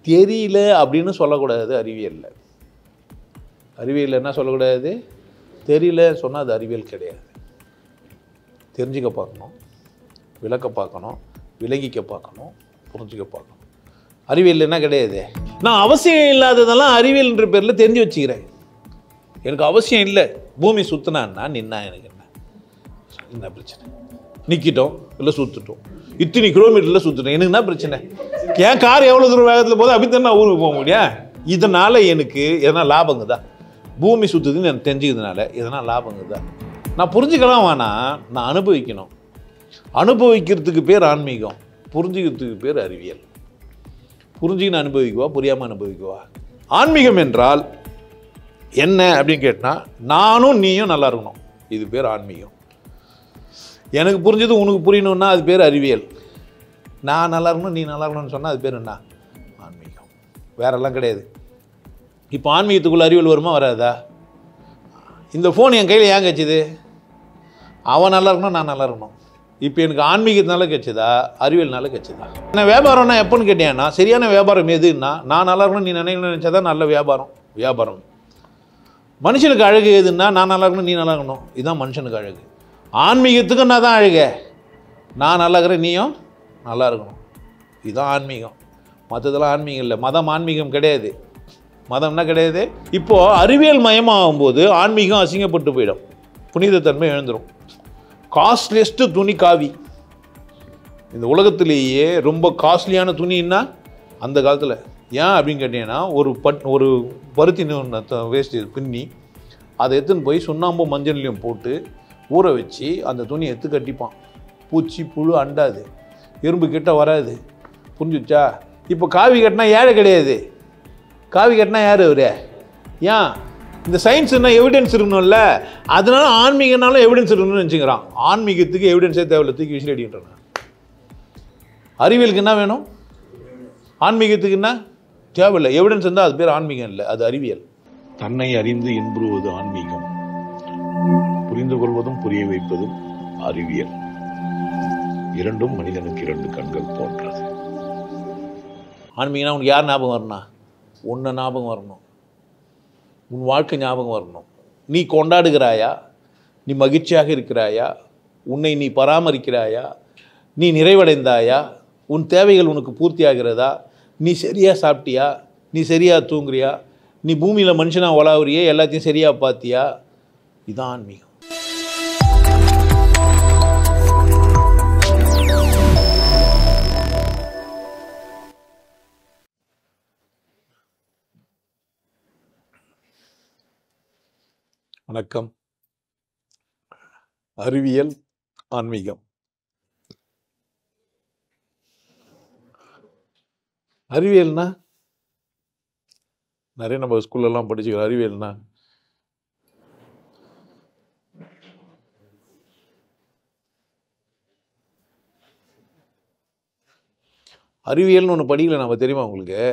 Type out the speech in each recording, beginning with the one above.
தெரியல அப்படின்னு சொல்லக்கூடாது அறிவியலில். அறிவியலில் என்ன சொல்லக்கூடாது? தெரியல சொன்னால் அது அறிவியல் கிடையாது. தெரிஞ்சுக்க பார்க்கணும், விளக்க பார்க்கணும், விளங்கிக்க பார்க்கணும், புரிஞ்சுக்க பார்க்கணும். அறிவியல் என்ன கிடையாது? நான் அவசியம் இல்லாததெல்லாம் அறிவியல் என்ற பேரில் தெரிஞ்சு வச்சுக்கிறேன். எனக்கு அவசியம் இல்லை. பூமி சுற்றினான்னா நின்னா எனக்கு என்ன பிரச்சனை? நிற்கிட்டோம் இல்லை சுற்றுட்டோம், இத்தனை கிலோமீட்டரில் சுற்றுட்டோம், எனக்கு என்ன பிரச்சனை? என் கார் எவ்வளோ தூரம் வேகத்தில் போகுது அப்படித்தான் நான் ஊருக்கு போக முடியும். இதனால் எனக்கு எதனா லாபங்குதா? பூமி சுற்றுதுன்னு எனக்கு தெரிஞ்சுக்கிறதுனால எதனா லாபங்குதா? நான் புரிஞ்சுக்கலாம் வேணாம், நான் அனுபவிக்கணும். அனுபவிக்கிறதுக்கு பேர் ஆன்மீகம், புரிஞ்சுக்கிறதுக்கு பேர் அறிவியல். புரிஞ்சுக்கின்னு அனுபவிக்குவா, புரியாமல் அனுபவிக்குவா. ஆன்மீகம் என்றால் என்ன அப்படின்னு கேட்டால், நானும் நீயும் நல்லா இருக்கணும், இது பேர் ஆன்மீகம். எனக்கு புரிஞ்சது உனக்கு புரியணும்னா அது பேர் அறிவியல். நான் நல்லா இருக்கணும், நீ நல்லா இருக்கணும்னு சொன்னால் அது பேர் என்ன? ஆன்மீகம். வேறெல்லாம் கிடையாது. இப்போ ஆன்மீகத்துக்குள்ள அறிவியல் வருமா வராதா? இந்த ஃபோன் என் கையில் ஏன் கிடச்சிது? அவன் நல்லா இருக்கணும், நான் நல்லா இருக்கணும். இப்போ எனக்கு ஆன்மீகத்தினால கிடச்சிதா, அறிவியல்னால கிடச்சிதா? என்ன வியாபாரம்னா எப்போன்னு கேட்டேன்னா, சரியான வியாபாரம் எதுன்னா, நான் நல்லா இருக்கணும் நீ நினைச்சா தான் நல்ல வியாபாரம். மனுஷனுக்கு அழகு எதுன்னா, நான் நல்லா இருக்கணும் நீ நல்லா இருக்கணும், இதுதான் மனுஷனுக்கு அழகு. ஆன்மீகத்துக்கு நான் தான் அழகு, நான் நல்லா இருக்கிறேன் நீயும் நல்லா இருக்கணும், இதுதான் ஆன்மீகம். மற்றதெல்லாம் ஆன்மீகம் இல்லை. மதம் ஆன்மீகம் கிடையாது. மதம் என்ன கிடையாது? இப்போது அறிவியல் மயமாகும்போது ஆன்மீகம் அசிங்கப்பட்டு போயிடும், புனிதத்தன்மை எழுந்துடும். காஸ்ட்லியஸ்ட்டு துணி காவி. இந்த உலகத்திலேயே ரொம்ப காஸ்ட்லியான துணின்னா அந்த காலத்தில் ஏன் அப்படின்னு கேட்டீங்கன்னா, ஒரு பருத்தி வேஸ்ட் பின்னி அதை எடுத்துன்னு போய் சுண்ணாம்பு மஞ்சள்லையும் போட்டு ஊற வச்சு அந்த துணியை எடுத்து கட்டிப்பான். பூச்சி புழு அண்டாது, எறும்பு கிட்ட வராது. புரிஞ்சுச்சா? இப்போ காவி கட்டினா ஏழை கிடையாது. காவி கட்டினா யார் அவரு? ஏன்? இந்த சயின்ஸ்னா எவிடன்ஸ் இருக்கணும்ல, அதனால ஆன்மீகனாலும் எவிடன்ஸ் இருக்கணும்னு நினச்சிக்கிறான். ஆன்மீகத்துக்கு எவிடன்ஸே தேவையில்லை, தூக்கி விசில் அடிக்கின்றான். அறிவியலுக்கு என்ன வேணும்? ஆன்மீகத்துக்கு என்ன தேவையில்லை. எவிடன்ஸ் இருந்தால் அது பேர் ஆன்மீகம் இல்லை, அது அறிவியல். தன்னை அறிந்து இன்புறுவது ஆன்மீகம், புரிந்து கொள்வதும் புரிய வைப்பதும் அறிவியல். இரண்டும் மனிதனுக்கு இரண்டு கண்கள் போன்றது. ஆன்மீகம்னா உனக்கு யார் ஞாபகம் வரணும்னா, உன்னை ஞாபகம் வரணும், உன் வாழ்க்கை ஞாபகம் வரணும். நீ கொண்டாடுகிறாயா? நீ மகிழ்ச்சியாக இருக்கிறாயா? உன்னை நீ பராமரிக்கிறாயா? நீ நிறைவடைந்தாயா? உன் தேவைகள் உனக்கு பூர்த்தி ஆகிறதா? நீ சரியாக சாப்பிட்டியா? நீ சரியாக தூங்குறியா? நீ பூமியில் மனுஷனாக உலாவுறியே, எல்லாத்தையும் சரியாக பார்த்தியா? இதான் ஆன்மீகம். வணக்கம். அறிவியல், ஆன்மீகம். அறிவியல்னா நிறைய நம்ம ஸ்கூல்லலாம் படிச்சுக்கிறோம். அறிவியல்னா அறிவியல்னு ஒன்று படிக்கல நம்ம, தெரியுமா உங்களுக்கு?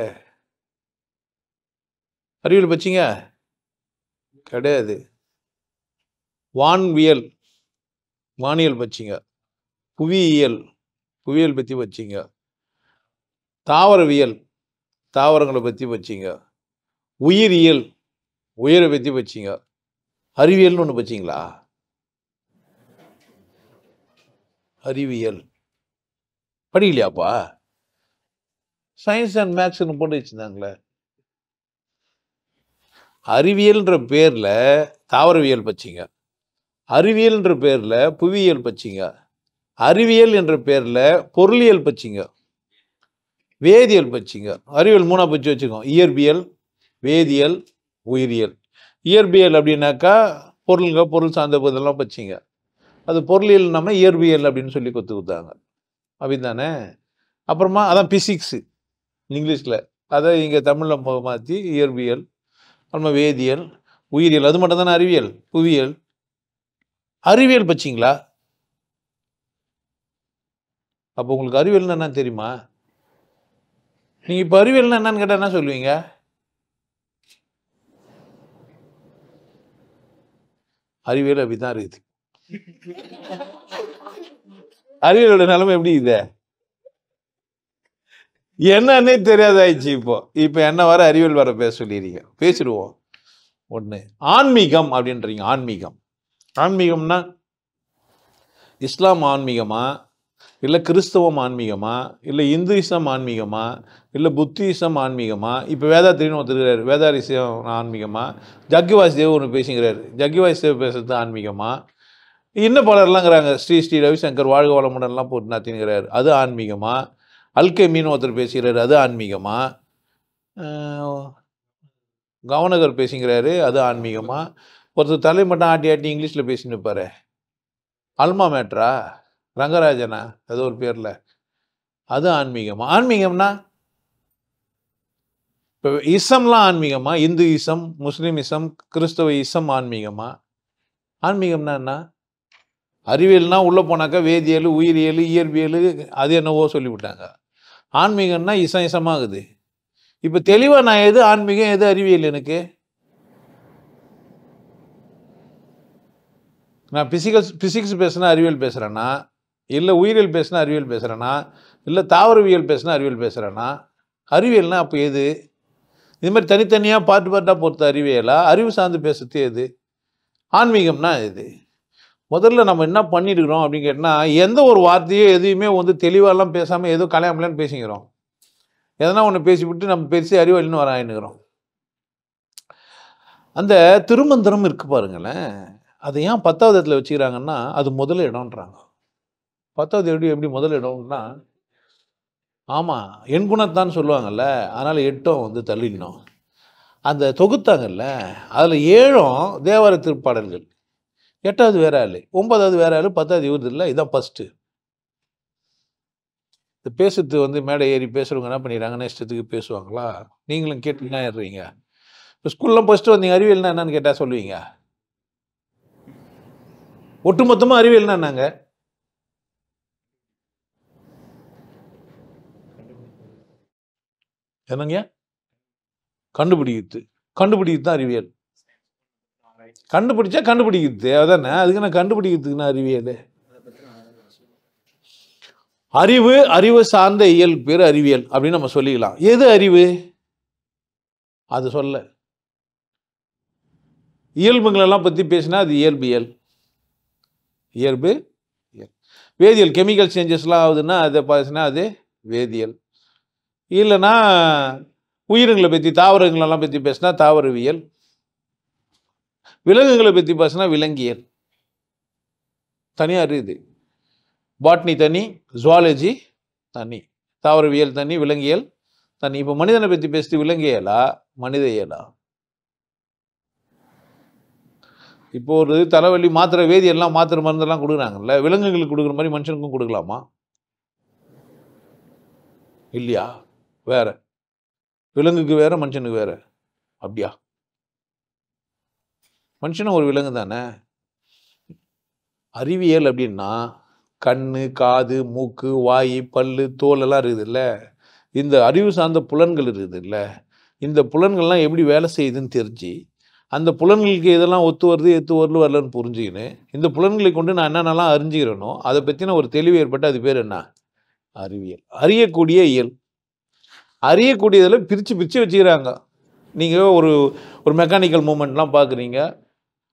அறிவியல் படிச்சிங்க கிடையாது. வானியல் பச்சிங்க, புவியியல் பற்றி வச்சிங்க, தாவரவியல் தாவரங்களை பற்றி வச்சிங்க, உயிரை பற்றி வச்சிங்க. அறிவியல்னு ஒன்று பச்சிங்களா? அறிவியல் படிக்கலையாப்பா? சயின்ஸ் அண்ட் மேக்ஸ்ன்னு போட்டு வச்சுருந்தாங்களே. அறிவியல்ன்ற பேரில் தாவரவியல் பச்சிங்க, அறிவியல்ன்ற பேரில் புவியியல் பச்சிங்க, அறிவியல் என்ற பேரில் பொருளியல் பச்சிங்க, வேதியியல் பச்சிங்க. அறிவியல் மூணாக பற்றி வச்சுக்கோங்க: இயற்பியல், வேதியியல், உயிரியல். இயற்பியல் அப்படின்னாக்கா பொருள் சார்ந்த இதெல்லாம் பச்சிங்க. அது பொருளியல் நம்ம இயற்பியல் அப்படின்னு சொல்லி கொடுத்தாங்க, அப்படித்தானே? அப்புறமா அதான் பிசிக்ஸு இங்கிலீஷில், அதை இங்கே தமிழில் மாற்றி இயற்பியல், அப்புறமா வேதியியல், உயிரியல். அது மட்டும் தானே அறிவியல். புவியியல், அறிவியல் பச்சிங்களா? அப்போ உங்களுக்கு அறிவியல்னா என்னன்னு தெரியுமா? நீங்கள் இப்போ அறிவியல்னா என்னன்னு கேட்டால் என்ன சொல்லுவீங்க? அறிவியல் அப்படிதான் இருக்குது. அறிவியலோட நிலைமை எப்படி இது? என்னன்னே தெரியாதாயிடுச்சு. இப்போ இப்போ என்ன வர அறிவியல் வர பேச சொல்லிடுறீங்க, பேசிடுவோம். ஒன்று ஆன்மீகம் அப்படின்றீங்க. ஆன்மீகம் ஆன்மீகம்னா இஸ்லாம் ஆன்மீகமா, இல்லை கிறிஸ்தவம் ஆன்மீகமா, இல்லை இந்துயிசம் ஆன்மீகமா, இல்லை புத்திசம் ஆன்மீகமா, இப்போ வேதாத்திரின்னு ஒருத்தர் வேதாரிசம் ஆன்மீகமா, ஜக்கி வாசுதேவ் ஒன்று பேசுகிறார், ஜக்கி வாசுதேவ் பேசுறது ஆன்மீகமா, இன்னும் பலர்லாங்கிறாங்க, ஸ்ரீ ஸ்ரீ ரவிசங்கர் வாழ்க வளமுடன்லாம் போட்டு நடத்தினுங்கிறார், அது ஆன்மீகமா, அல்கெமின்னு ஒருத்தர் பேசுகிறார், அது ஆன்மீகமா, கவர்னர் பேசுகிறாரு, அது ஆன்மீகமா, ஒருத்தர் தலை மட்டும் ஆட்டி ஆட்டி இங்கிலீஷில் பேசின்னு இருப்பாரு, அல்மா மேட்ரா ரங்கராஜனா ஏதோ ஒரு பேரில், அது ஆன்மீகமா? ஆன்மீகம்னா இப்போ இசம்லாம் ஆன்மீகமா? இந்து இசம், முஸ்லீம் இசம், கிறிஸ்தவ இசம் ஆன்மீகமா? ஆன்மீகம்னா என்ன? அறிவியல்னா உள்ளே போனாக்கா வேதியியல், உயிரியல், இயற்பியல், அது என்னவோ சொல்லிவிட்டாங்க. ஆன்மீகம்னா இசம் இசமாகுது. இப்போ தெளிவாக நான் எது ஆன்மீகம் எது அறிவியல்? எனக்கு நான் பிசிக்ஸ் பேசுனா அறிவியல் பேசுகிறேன்னா, இல்லை உயிரியல் பேசுனா அறிவியல் பேசுகிறேன்னா, இல்லை தாவரவியல் பேசுனா அறிவியல் பேசுகிறேன்னா, அறிவியல்னா அப்போ எது? இது மாதிரி தனித்தனியாக பார்ட்டாக பொறுத்த அறிவியலா, அறிவு சார்ந்து பேசுறது எது? ஆன்மீகம்னா எது? முதல்ல நம்ம என்ன பண்ணிட்டுக்கிறோம் அப்படின்னு கேட்டால், எந்த ஒரு வார்த்தையோ எதையுமே வந்து தெளிவாலாம் பேசாமல் ஏதோ கல்யாணம்லான்னு பேசிக்கிறோம். எதனா ஒன்று பேசிவிட்டு நம்ம பெருசு அறிவியல்னு வர ஆயினுக்கிறோம். அந்த திருமந்திரம் இருக்கு பாருங்களேன், அதை ஏன் 10வது இடத்துல வச்சுக்கிறாங்கன்னா, அது முதல் இடம்ன்றாங்க. 10வது எப்படி முதல் இடம்னா, ஆமாம் என் குணத்தான் சொல்லுவாங்கல்ல, அதனால் 8ம் வந்து தள்ளிடணும். அந்த தொகுத்தாங்கல்ல, அதில் 7ம் தேவார திருப்பாடல்கள், 8வது வேற ஆள், 9வது வேற ஆள், 10வது இவருது இல்லை. இதான் ஃபஸ்ட்டு. இந்த பேசுறது வந்து மேடை ஏறி பேசுகிறவங்க என்ன பண்ணிடுறாங்கன்னா இஷ்டத்துக்கு பேசுவாங்களா? நீங்களும் கேட்டுன்னா ஏறுறீங்க. இப்போ ஸ்கூல்லாம் ஃபஸ்ட்டு வந்தீங்க, அறிவியல்னா என்னன்னு கேட்டால் சொல்லுவீங்க. ஒட்டுமொத்தமாக அறிவியல்னா என்னங்க? என்னங்க? கண்டுபிடிக்கிறது. கண்டுபிடிக்கிறது தான் அறிவியல். கண்டுபிடிச்சா கண்டுபிடிக்கிறது, அதானே. அதுக்கு நான் கண்டுபிடிக்கிறதுக்குன்னா அறிவியல். அறிவு சார்ந்த இயல் பேர் அறிவியல் அப்படின்னு நம்ம சொல்லிக்கலாம். எது அறிவு? அது சொல்ல இயல்புங்களெல்லாம் பற்றி பேசினா அது இயல்பியல். இயல்பு வேதியியல், கெமிக்கல் சேஞ்சஸ்லாம் ஆகுதுன்னா அதை பேசினா அது வேதியியல். இல்லைன்னா உயிரினங்களை பற்றி, தாவரங்களெல்லாம் பற்றி பேசினா தாவரவியல். விலங்குகளை பற்றி பேசினா விலங்கியல். தனியாக இருக்குது. பாட்னி தனி, ஜுவாலஜி தனி, தாவரவியல் தனி, விலங்கியல் தனி. இப்போ மனிதனை பற்றி பேசிட்டு விலங்கியலா மனித இயலா? இப்போ ஒரு தலைவலி மாத்திரை, வேதியெல்லாம் மாத்திரை மருந்தெல்லாம் கொடுக்குறாங்கல்ல, விலங்குகளுக்கு கொடுக்குற மாதிரி மனுஷனுக்கும் கொடுக்கலாமா? இல்லையா? வேற விலங்குக்கு வேற, மனுஷனுக்கு வேற. அப்படியா? மனுஷனும் ஒரு விலங்கு தானே. அறிவியல் அப்படின்னா கண்ணு, காது, மூக்கு, வாய், பல்லு, தோல் எல்லாம் இருக்குதுல்ல, இந்த அறிவு சார்ந்த புலன்கள் இருக்குதுல்ல, இந்த புலன்கள்லாம் எப்படி வேலை செய்யுதுன்னு தெரிஞ்சு, அந்த புலன்களுக்கு இதெல்லாம் ஒத்து வருது எத்து வரலன்னு புரிஞ்சுக்கின்னு, இந்த புலன்களை கொண்டு நான் என்னென்னலாம் அறிஞ்சிக்கிறேனோ அதை பற்றின ஒரு தெளிவு ஏற்பட்டு அது பேர் என்ன? அறிவியல். அறியக்கூடிய இயல். அறியக்கூடியதில் பிரித்து வச்சுக்கிறாங்க. நீங்கள் ஒரு மெக்கானிக்கல் மூமெண்ட்லாம் பார்க்குறீங்க,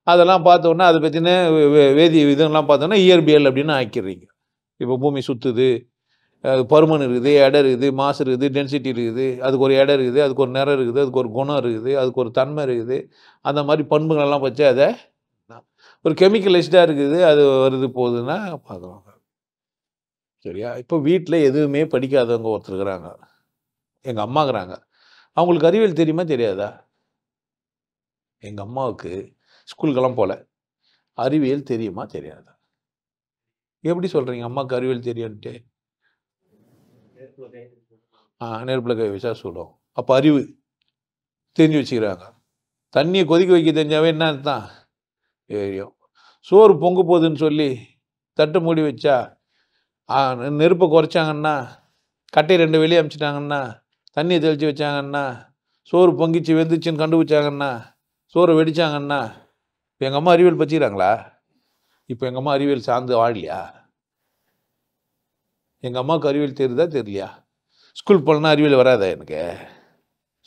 அதெல்லாம் பார்த்தோன்னா அதை பற்றின வேதி இதெல்லாம் பார்த்தோன்னா இயற்பியல் அப்படின்னு ஆக்கிடுறீங்க. இப்போ பூமி சுற்றுது, பருமன் இருக்குது, எடை இருக்குது, மாசு இருக்குது, டென்சிட்டி இருக்குது, அதுக்கு ஒரு எடை இருக்குது, அதுக்கு ஒரு நிறம் இருக்குது, அதுக்கு ஒரு குணம் இருக்குது, அதுக்கு ஒரு தன்மை இருக்குது, அந்த மாதிரி பண்புகளெல்லாம் வச்சு அதை ஒரு கெமிக்கலைஸ்டாக இருக்குது, அது வருது போகுதுன்னா பார்க்குறோம். சரியா? இப்போ வீட்டில் எதுவுமே படிக்காதவங்க ஒருத்தர் இருக்கிறாங்க, எங்கள் அம்மாங்கிறாங்க. அவங்களுக்கு அறிவியல் தெரியுமா தெரியாதா? எங்கள் அம்மாவுக்கு ஸ்கூலுக்கெல்லாம் போகல, அறிவியல் தெரியுமா தெரியாதா? எப்படி சொல்கிறீங்க அம்மாவுக்கு அறிவியல் தெரியும்ன்ட்டு? நெருப்பில் கை வச்சா சுடும். அப்போ அறிவு தெரிஞ்சு வச்சுக்கிறாங்க. தண்ணியை கொதிக்க வைக்க தெரிஞ்சாவே என்ன அர்த்தம்? தெரியும். சோறு பொங்க போகுதுன்னு சொல்லி தட்டு மூடி வச்சா, நெருப்பை குறைச்சாங்கன்னா, கட்டையை 2 வெளியே அமுச்சிட்டாங்கன்னா, தண்ணியை தெளித்து வச்சாங்கன்னா, சோறு பொங்கிச்சு வெந்துச்சுன்னு கண்டுபிடிச்சாங்கன்னா, சோறை வெடிச்சாங்கன்னா, இப்போ எங்கள் அம்மா அறிவியல் பற்றிக்கிறாங்களா? இப்போ எங்கள் அம்மா அறிவியல் சார்ந்து வாழலையா? எங்கள் அம்மாவுக்கு அறிவியல் தெரியுதா தெரியலையா? ஸ்கூல் போகலன்னா அறிவியல் வராதா எனக்கு?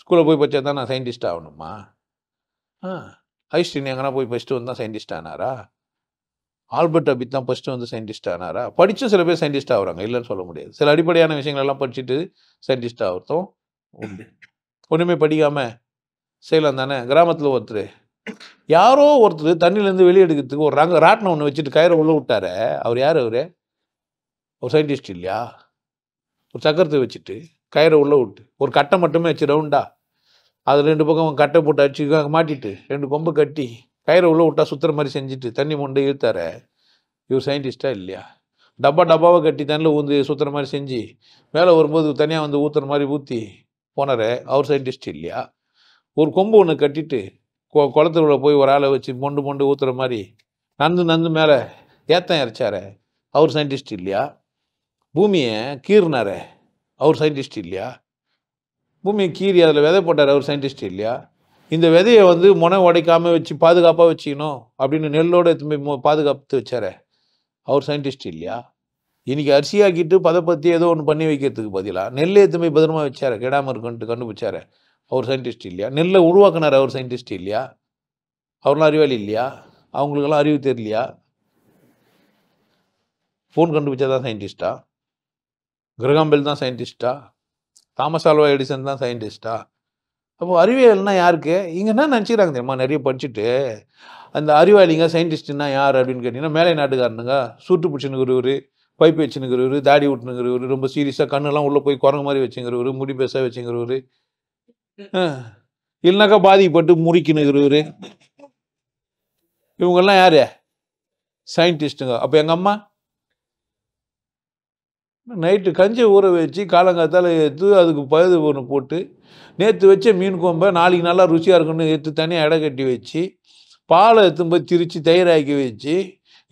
ஸ்கூலில் போய் படித்தா தான் நான் சயின்டிஸ்ட் ஆகணுமா? ஐன்ஸ்டீன் எங்கன்னா போய் ஃபஸ்ட்டு வந்து தான் சயின்டிஸ்ட் ஆனாரா? ஆல்பர்ட் அபித் தான் ஃபஸ்ட்டு வந்து சயின்டிஸ்ட் ஆனாரா? படித்தும் சில பேர் சயின்டிஸ்ட் ஆகுறாங்க, இல்லைன்னு சொல்ல முடியாது. சில அடிப்படையான விஷயங்களெல்லாம் படிச்சுட்டு சயின்டிஸ்ட் ஆகிறதும் உண்டு. ஒன்றுமே படிக்காமல் செய்யலாம் தானே. கிராமத்தில் ஒருத்தர் யாரோ ஒருத்தர் தண்ணியிலேருந்து வெளியே எடுக்கிறதுக்கு ஒரு ராட்டினம் ஒன்று வச்சுட்டு கயிறை உள்ளே விட்டாரு. அவர் யார்? அவர் ஒரு சயின்டிஸ்ட் இல்லையா? ஒரு சக்கரத்தை வச்சுட்டு கயிறை உள்ளே விட்டு ஒரு கட்டை மட்டுமே வச்சு ரவுண்டா அது 2 பக்கம் கட்டை போட்டு அடிச்சு மாட்டிட்டு 2 கொம்பு கட்டி கயிறை உள்ளே விட்டா சுற்றுற மாதிரி செஞ்சுட்டு தண்ணி மொண்டை இழுத்தார. இவர் சயின்டிஸ்டா இல்லையா? டப்பாவை கட்டி தண்ணியில் ஊந்து சுற்றுற மாதிரி செஞ்சு மேலே வரும்போது தனியாக வந்து ஊற்றுற மாதிரி ஊற்றி போனார். அவர் சயின்டிஸ்ட் இல்லையா? ஒரு கொம்பு ஒன்று கட்டிட்டு குளத்துல போய் ஒரு ஆளை வச்சு மொண்டு ஊற்றுற மாதிரி நந்து மேலே ஏத்தம் இறைச்சார. அவர் சயின்டிஸ்ட் இல்லையா? பூமியை கீறினார. அவர் சயின்டிஸ்ட் இல்லையா? பூமியை கீறி அதில் விதை போட்டார். அவர் சயின்டிஸ்ட் இல்லையா? இந்த விதையை வந்து முனை உடைக்காமல் வச்சு பாதுகாப்பாக வச்சுக்கணும் அப்படின்னு நெல்லோடு எடுத்து பாதுகாத்து வச்சார. அவர் சயின்டிஸ்ட் இல்லையா? இன்றைக்கி அரிசியாக்கிட்டு பதப்பத்தி ஏதோ ஒன்று பண்ணி வைக்கிறதுக்கு பதிலாக நெல்லை எடுத்து போய் பத்திரமா வச்சார, கெடாமல் இருக்குன்ட்டு கண்டுபிடிச்சார. அவர் சயின்டிஸ்ட் இல்லையா? நெல்லை உருவாக்குனார். அவர் சயின்டிஸ்ட் இல்லையா? அவர்லாம் அறிவாளி இல்லையா? அவங்களுக்கெல்லாம் அறிவு தெரியலையா? ஃபோன் கண்டுபிடிச்சா தான் சயின்டிஸ்டா? கிரகாம்பெல் தான் சயின்டிஸ்டா? தாமஸ் ஆல்வா எடிசன் தான் சயின்டிஸ்டா? அப்போ அறிவியல்னா யாருக்கு? இங்கே என்ன நினச்சிக்கிறாங்க தெரியுமா? நிறைய படிச்சுட்டு அந்த அறிவாளிங்க சயின்டிஸ்ட்னா யார் அப்படின்னு கேட்டிங்கன்னா மேலை நாட்டுக்காரனுங்க சூட்டு பிடிச்சினுங்கிறவர், பைப் வச்சுனுங்கிறவர், தாடி விட்டுனுங்கிறவர், ரொம்ப சீரியஸாக கண்ணெல்லாம் உள்ளே போய் குரங்கு மாதிரி வச்சுங்கிறவர், முடி பெருசாக வச்சுங்கிறவர், இல்லைனாக்கா பாதிக்கப்பட்டு முறிக்கினுங்கிறவர், இவங்கெல்லாம் யார்? சயின்டிஸ்ட்டுங்க. அப்போ எங்கள் அம்மா நைட்டு கஞ்சி ஊற வச்சு காலங்காத்தால் எடுத்து அதுக்கு பழுது ஒன்று போட்டு நேற்று வச்ச மீன் கொம்பை நாளைக்கு நல்லா ருசியாக இருக்குன்னு எடுத்து தனியாக எடை கட்டி வச்சு பாலை எடுத்துன்னு போய் திரித்து தயிராக்கி வச்சு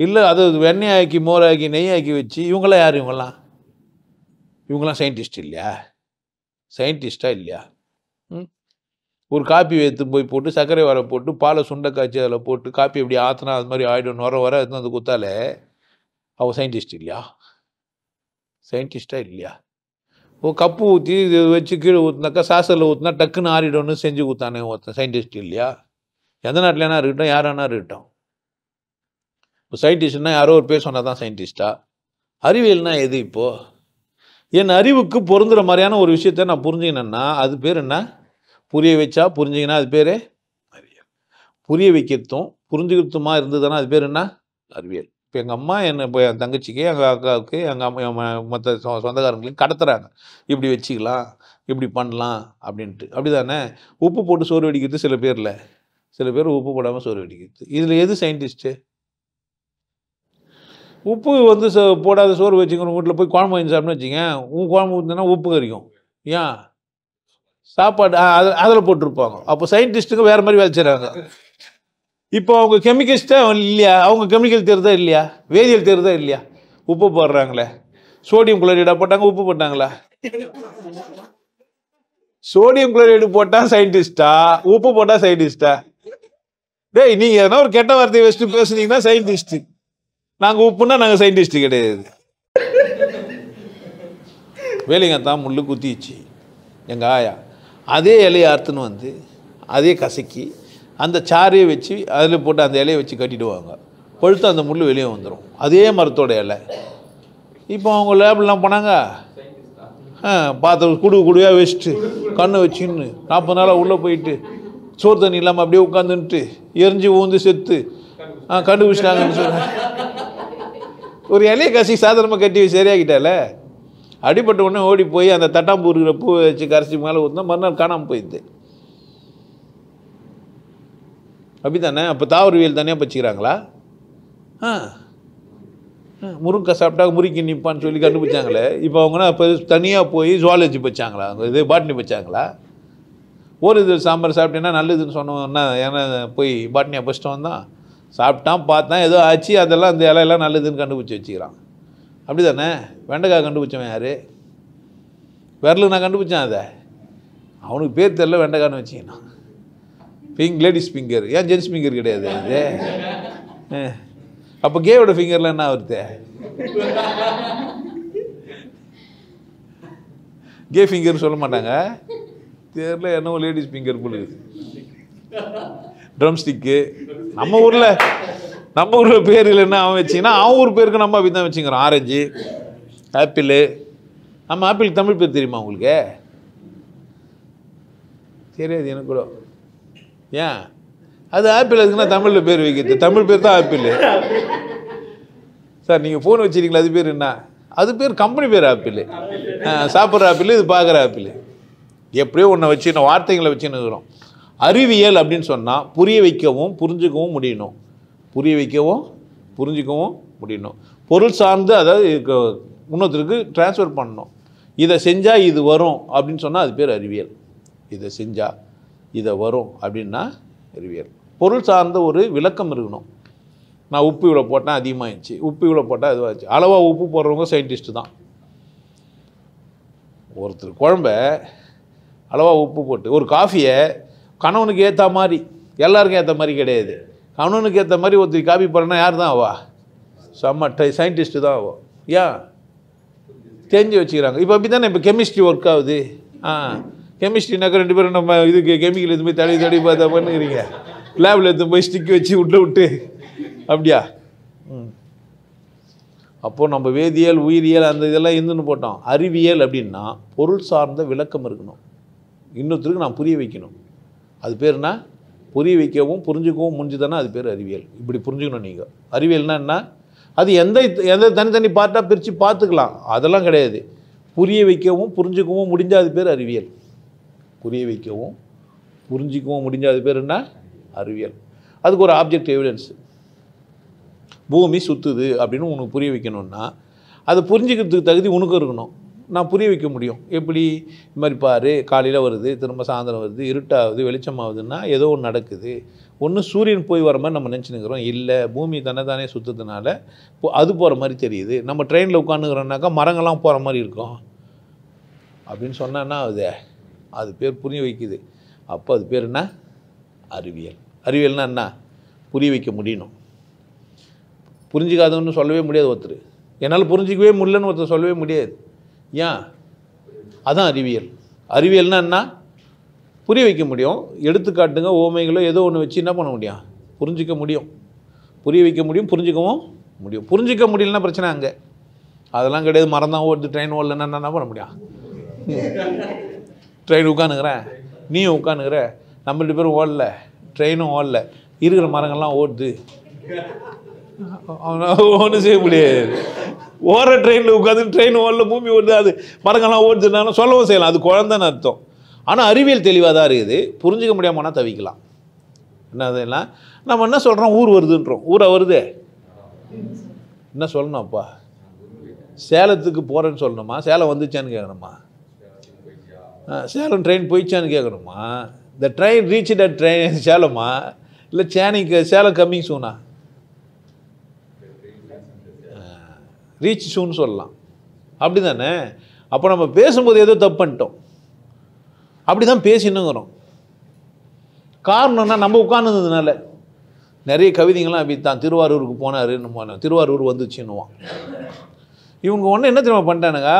இல்லை அதை வெண்ணெய் ஆக்கி மோராக்கி நெய் ஆக்கி வச்சு இவங்களாம் யார்? இவங்களாம் சயின்டிஸ்ட் இல்லையா? சயின்டிஸ்டாக இல்லையா? ஒரு காப்பி எடுத்து போய் போட்டு சர்க்கரை வர போட்டு பாலை சுண்டை காய்ச்சி அதில் போட்டு காப்பி எப்படி ஆற்றினா அது மாதிரி ஆகிடும் வர எடுத்து வந்து குத்தாலே அவள் சயின்டிஸ்ட் இல்லையா? சயின்டிஸ்டாக இல்லையா? கப்பு ஊற்றி இது வச்சு கீழே ஊற்றினாக்கா சாசரில் ஊற்றினா டக்குன்னு ஆறிடணும்னு செஞ்சு ஊற்றானே ஒருத்தன் சயின்டிஸ்ட் இல்லையா? எந்த நாட்டிலனா இருக்கட்டும், யாரானா இருக்கட்டும். இப்போ சயின்டிஸ்ட்னா யாரோ ஒரு பேர் சொன்னால் தான் சயின்டிஸ்டா? அறிவியல்னா எது? இப்போது என் அறிவுக்கு பொருந்துகிற மாதிரியான ஒரு விஷயத்த நான் புரிஞ்சுக்கினேன்னா அது பேர் என்ன? புரிய வச்சா புரிஞ்சிங்கன்னா அது பேர் அறிவியல். புரிய வைக்கிறதும் புரிஞ்சுக்கிறதுமா இருந்ததுன்னா அது பேர் என்ன? அறிவியல். இப்போ எங்கள் அம்மா என்னை இப்போ என் தங்கச்சிக்கு எங்கள் அக்காவுக்கு எங்கள் அம்மா மற்ற சொந்தக்காரங்களுக்கு கடத்துறாங்க. இப்படி வச்சுக்கலாம், இப்படி பண்ணலாம் அப்படின்ட்டு. அப்படி தானே? உப்பு போட்டு சோறு வடிக்கிறது சில பேரில், சில பேர் உப்பு போடாமல் சோறு வடிக்கிறது. இதில் எது சயின்டிஸ்ட்டு? உப்பு வந்து போடாத சோறு வச்சுக்கணும் வீட்டில் போய் குழம்பு வாங்கி சாப்பிட்னு வச்சுங்க, குழம்பு ஊற்றினா உப்பு கறிக்கும். ஏன்? சாப்பாடு அதில் போட்டிருப்பாங்க. அப்போ சயின்டிஸ்ட்டுக்கு வேறு மாதிரி வேலை செய்கிறாங்க. இப்போ அவங்க கெமிக்கல்ஸ்ட்டாக இல்லையா? அவங்க கெமிக்கல் தெரியுதா இல்லையா? வேதியியல் தெரியுதா இல்லையா? உப்பு போடுறாங்களே, சோடியம் குளோரைடா போட்டாங்க, உப்பு போட்டாங்களா? சோடியம் குளோரைடு போட்டால் சயின்டிஸ்டா, உப்பு போட்டால் சயின்டிஸ்டா? டேய், நீங்கள் எதனா ஒரு கெட்ட வார்த்தையை வச்சுட்டு பேசுனீங்கன்னா சயின்டிஸ்ட்டு. நாங்கள் உப்புன்னா நாங்கள் சயின்டிஸ்ட்டு கிடையாது. வேலைங்கத்தான் முள்ளு குத்திச்சு எங்கள் ஆயா. அதே இலையை அறுத்துன்னு வந்து அதே கசக்கி அந்த சாரையை வச்சு அதில் போட்டு அந்த இலையை வச்சு கட்டிடுவாங்க. பழுத்து அந்த முள் வெளியே வந்துடும். அதே மரத்தோட இலை. இப்போ அவங்க லேப்லாம் போனாங்க, பாத்திரம் குடுவையாக வச்சுட்டு கண்ணை வச்சுன்னு 40 நாளாக உள்ளே போயிட்டு சோறு தண்ணி இல்லாமல் அப்படியே உட்காந்துன்ட்டு எரிஞ்சு ஊந்து செத்து கண்டுபிடிச்சிட்டாங்கன்னு சொல்கிறேன். ஒரு இலையை கசி சாதாரணமாக கட்டி சரியாகிட்டால, அடிப்பட்ட உடனே ஓடி போய் அந்த தட்டாம்பூ இருக்கிற பூ வச்சு கரைச்சி மேலே ஊற்றினா மறுநாள் காணாமல் போயிடுது. அப்படி தானே? அப்போ தாவரவியல் தனியாக பச்சிக்கிறாங்களா? முருங்கை சாப்பிட்டா முறுக்கி நிற்பான்னு சொல்லி கண்டுபிடிச்சாங்களே, இப்போ அவங்கன்னா இப்போ தனியாக போய் ஜுவாலஜி பச்சாங்களா? இது பாட்னி பச்சாங்களா? ஒரு இது சாம்பார் சாப்பிட்டேன்னா நல்லதுன்னு சொன்னோன்னா ஏன்னா போய் பாட்னியாக பச்சிட்டு வந்தான், சாப்பிட்டான், பார்த்தான், ஏதோ ஆச்சு, அதெல்லாம் அந்த இலையெல்லாம் நல்லதுன்னு கண்டுபிடிச்சி வச்சுக்கிறான். அப்படி தானே? வெண்டைக்காய் கண்டுபிடிச்சவன் யார்? விரலு நான் கண்டுபிடிச்சேன். அதை அவனுக்கு பேர் தெரியல, வெண்டைக்கான்னு வச்சுக்கினான். Ladies finger. ஏன் ஜென்ஸ் ஃபிங்கர் கிடையாது அது? அப்போ கேவோட ஃபிங்கரில் என்ன வருது? கே ஃபிங்கர் சொல்ல மாட்டாங்க. தெரியல, என்னவோ லேடிஸ் ஃபிங்கர் போல இருக்குது. ட்ரம் ஸ்டிக்கு நம்ம ஊரில் பேர் இல்லைன்னா அவன் வச்சிங்கன்னா அவன் ஊர் பேருக்கு நம்ம அப்படி தான் வச்சுக்கிறோம். Orange, apple. நம்ம ஆப்பிள் தமிழ் பேர் தெரியுமா உங்களுக்கு? தெரியாது எனக்கு கூட. ஏன் அது ஆப்பிள் அதுக்குன்னா தமிழில் பேர் வைக்கிறது? தமிழ் பேர் தான் ஆப்பிள். சார் நீங்கள் ஃபோன் வச்சுருக்கீங்களா, அது பேர் என்ன? அது பேர் கம்பெனி பேர் ஆப்பிள். சாப்பிட்ற ஆப்பிள், இது பார்க்குற ஆப்பிள். எப்படியோ ஒன்றை வச்சு நான் வார்த்தைகளை வச்சுன்னு இருக்கிறோம். அறிவியல் அப்படின்னு சொன்னால் புரிய வைக்கவும் புரிஞ்சுக்கவும் முடியணும். புரிய வைக்கவும் புரிஞ்சுக்கவும் முடியணும். பொருள் சார்ந்து, அதாவது இன்னொருத்தருக்கு ட்ரான்ஸ்ஃபர் பண்ணணும். இதை செஞ்சால் இது வரும் அப்படின்னு சொன்னால் அது பேர் அறிவியல். இதை செஞ்சால் இதை வரும் அப்படின்னா அறிவியல். பொருள் சார்ந்த ஒரு விளக்கம் இருக்கணும். நான் உப்பு இவ்வளோ போட்டேன், அதிகமாகிடுச்சு. உப்பு இவ்வளோ போட்டால் இதுவாகிடுச்சு. அளவாக உப்பு போடுறவங்க சயின்டிஸ்ட்டு தான். ஒருத்தர் குழம்ப அளவாக உப்பு போட்டு, ஒரு காஃபியை கணவனுக்கு ஏற்ற மாதிரி, எல்லாருக்கும் ஏற்ற மாதிரி கிடையாது, கணவனுக்கு ஏற்ற மாதிரி ஒருத்தர் காஃபி போடுறேன்னா யார் தான் ஆவா? சயின்டிஸ்ட்டு தான் ஆகும். ஏன் தெரிஞ்சு வச்சுக்கிறாங்க. இப்போ அப்படி தானே இப்போ கெமிஸ்ட்ரி ஒர்க் ஆகுது. கெமிஸ்ட்ரினாக்கா 2 பேரும் நம்ம இதுக்கு கெமிக்கல் எடுத்து போய் தடவி பார்த்தா பண்ணுறீங்க. லேபில் எடுத்து போய் ஸ்டிக் வச்சு விட்டு அப்படியா? அப்போது நம்ம வேதியியல், உயிரியல் அந்த இதெல்லாம் இருந்துன்னு போட்டோம். அறிவியல் அப்படின்னா பொருள் சார்ந்த விளக்கம் இருக்கணும். இன்னொருத்தருக்கு நான் புரிய வைக்கணும். அது பேர்னா புரிய வைக்கவும் புரிஞ்சுக்கவும் முடிஞ்சுதானே அது பேர் அறிவியல். இப்படி புரிஞ்சுக்கணும் நீங்கள். அறிவியல்னா என்ன? அது எந்த தனித்தனி பார்ட்டாக பிரித்து பார்த்துக்கலாம், அதெல்லாம் கிடையாது. புரிய வைக்கவும் புரிஞ்சுக்கவும் முடிஞ்சால் அது பேர் அறிவியல். புரிய வைக்கவும் புரிஞ்சிக்கவும் முடிஞ்சால் அது பேர் என்ன? அறிவியல். அதுக்கு ஒரு ஆப்ஜெக்ட் எவிடன்ஸ். பூமி சுற்றுது அப்படின்னு உனக்கு புரிய வைக்கணும்னா அதை புரிஞ்சிக்கிறதுக்கு தகுதி உனக்கு இருக்கணும். நான் புரிய வைக்க முடியும். எப்படி? இது மாதிரி பாரு, காலையில் வருது, திரும்ப சாயந்தரம் வருது, இருட்டாகுது, வெளிச்சமாகுதுன்னா ஏதோ ஒன்று நடக்குது. ஒன்று சூரியன் போய் வர மாதிரி நம்ம நினச்சினுக்கிறோம், இல்லை பூமி தானே சுற்றுறதுனால அது போகிற மாதிரி தெரியுது. நம்ம ட்ரெயினில் உட்காந்துக்கிறோன்னாக்கா மரங்கள்லாம் போகிற மாதிரி இருக்கும் அப்படின்னு சொன்னா அது பேர் புரிய வைக்குது. அப்போ அது பேர் என்ன? அறிவியல். அறிவியல்னா என்ன? புரிய வைக்க முடியணும். புரிஞ்சிக்காதவன்னு சொல்லவே முடியாது ஒருத்தர். என்னால் புரிஞ்சிக்கவே முடியலன்னு ஒருத்தர் சொல்லவே முடியாது. ஏன்? அதான் அறிவியல். அறிவியல்னா என்ன? புரிய வைக்க முடியும். எடுத்துக்காட்டுங்க, ஓமைகளோ ஏதோ ஒன்று வச்சு என்ன பண்ண முடியும்? புரிஞ்சிக்க முடியும். புரிய வைக்க முடியும், புரிஞ்சிக்கவும் முடியும். புரிஞ்சிக்க முடியலன்னா பிரச்சனை அங்கே. அதெல்லாம் கிடையாது. மரம் தான் ஓடுது, ட்ரெயின் ஓடலன்னா என்ன பண்ண முடியும்? ட்ரெயின் உட்காந்துக்கிறேன், நீயும் உட்காந்துக்கிற, நம்ம 2 பேரும் ஓடல, ட்ரெயினும் ஓடல, இருக்கிற மரங்கள்லாம் ஓடுது, ஒன்றும் செய்ய முடியாது. ஓடுற ட்ரெயினில் உட்காந்து ட்ரெயின் ஓடல, பூமி ஓடுது, அது மரங்கள்லாம் ஓடுதுனாலும் சொல்லவும் செய்யலாம், அது குழந்தைன்னு அர்த்தம். ஆனால் அறிவியல் தெளிவாக தான் இருக்குது. புரிஞ்சிக்க முடியாமனா தவிக்கலாம். என்ன அதெல்லாம் நம்ம என்ன சொல்கிறோம்? ஊர் வருதுன்றோம். ஊராக வருதே என்ன சொல்லணும்? அப்பா சேலத்துக்கு போகிறேன்னு சொல்லணுமா? சேலம் வந்துச்சான்னு கேட்கணுமா? சேலம் ட்ரெயின் போயிடுச்சான்னு கேட்கணுமா? The train reach the train சேலமா, இல்லை சேலம் கம்மிங் சூனா? ரீச் சூன்னு சொல்லலாம். அப்படி தானே? அப்போ நம்ம பேசும்போது ஏதோ தப்பு பண்ணிட்டோம். அப்படி தான் பேசினுங்கிறோம். காரணம்னா நம்ம உட்கார்ந்ததுனால. நிறைய கவிதைங்கள்லாம் அப்படி தான். திருவாரூருக்கு போனாருன்னு, திருவாரூர் வந்துச்சுன்னுவான். இவங்க ஒன்று என்ன தெரியுமா பண்ணிட்டானுங்க?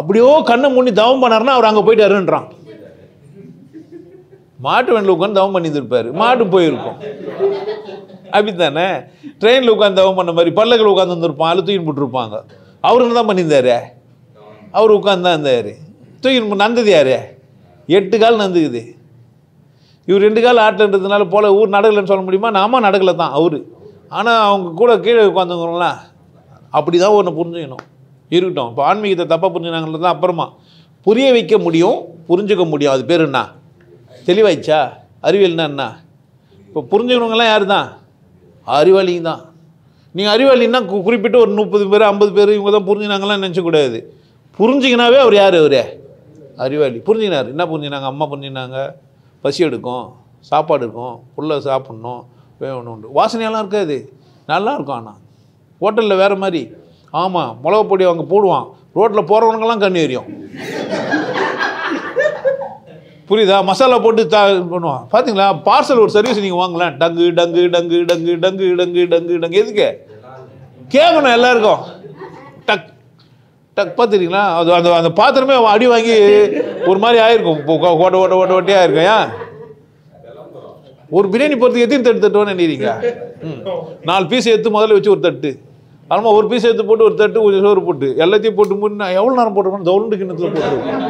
அப்படியோ கண்ணை மூடி தவம் பண்ணாருன்னா அவர் அங்கே போயிட்டாருன்றான். மாட்டு வண்டியில் உட்காந்து தவம் பண்ணியிருப்பார், மாட்டு போயிருக்கும். அப்படித்தானே? ட்ரெயினில் உட்காந்து தவம் பண்ண மாதிரி பல்லக்கில் உட்காந்து வந்துருப்பான், அதில் தூக்கின்னு போட்டுருப்பாங்க. அவருக்கு தான் பண்ணியிருந்தாரு, அவர் உட்காந்து தான் இருந்தார். தூக்கின்னு நந்தது யார்? 8 கால் நந்துக்குது. இவர் 2 கால் ஆட்டுன்றதுனால போல ஊர் நடக்கலைன்னு சொல்ல முடியுமா? நாம நடக்கலை தான் அவரு. ஆனால் அவங்க கூட கீழே உட்காந்துக்கிறோம்லாம். அப்படி தான் ஒன்று புரிஞ்சுக்கணும். இருக்கட்டும். இப்போ ஆன்மீகத்தை தப்பாக புரிஞ்சுனாங்களது தான். அப்புறமா புரிய வைக்க முடியும், புரிஞ்சுக்க முடியும். அது பேர் என்ன? தெளிவாயிடுச்சா? அறிவியல்னா என்ன? இப்போ புரிஞ்சுக்கணுங்களாம் யார் தான்? அறிவாளிங்க தான். நீங்கள் அறிவாளின்னா குறிப்பிட்டு ஒரு 30 பேர் 50 பேர் இவங்க தான் புரிஞ்சுனாங்களாம் நினச்சக்கூடாது. புரிஞ்சிக்கினாவே அவர் யார்? அவரே அறிவாளி. புரிஞ்சுக்கினார். என்ன புரிஞ்சுனாங்க? அம்மா புரிஞ்சுனாங்க, பசி எடுக்கும், சாப்பாடு இருக்கும், புள்ள சாப்பிட்ணும், வேணும் உண்டு. வாசனையெல்லாம் இருக்காது, நல்லா இருக்கும். ஆனால் ஹோட்டலில் வேறு மாதிரி. ஆமாம், மிளகா பொடி அவங்க போடுவான், ரோட்டில் போகிறவனுங்கெல்லாம் கண்ணு எரியும். புரியுதா? மசாலா போட்டு பண்ணுவான். பார்த்தீங்களா? பார்சல் ஒரு சர்வீஸ் நீங்கள் வாங்கலாம். டங்கு டங்கு டங்கு டங்கு டங்கு டங்கு டங்கு டங்கு. எதுக்கு கேட்கணும்? எல்லாருக்கும் டக் பார்த்துருக்கீங்களா? அது அந்த அந்த பாத்திரமே அடி வாங்கி ஒரு மாதிரி ஆயிருக்கும், ஓட்ட ஓட்ட ஓட்ட ஓட்டையாக இருக்கும். ஏன் ஒரு பிரியாணி போகிறதுக்கு எத்தனை தட்டு தட்டுவோன்னு நினைக்கிறீங்க? 4 பீஸ் எடுத்து முதல்ல வச்சு ஒரு தட்டு, ஆமாம் ஒரு பீஸ் எடுத்து போட்டு ஒரு தட்டு கொஞ்சம் சோறு போட்டு எல்லாத்தையும் போட்டு மூணு நான் எவ்வளோ நேரம் போட்டுருக்கோம்? தவுண்டு கிண்ணத்தில் போட்டுருக்கோம்.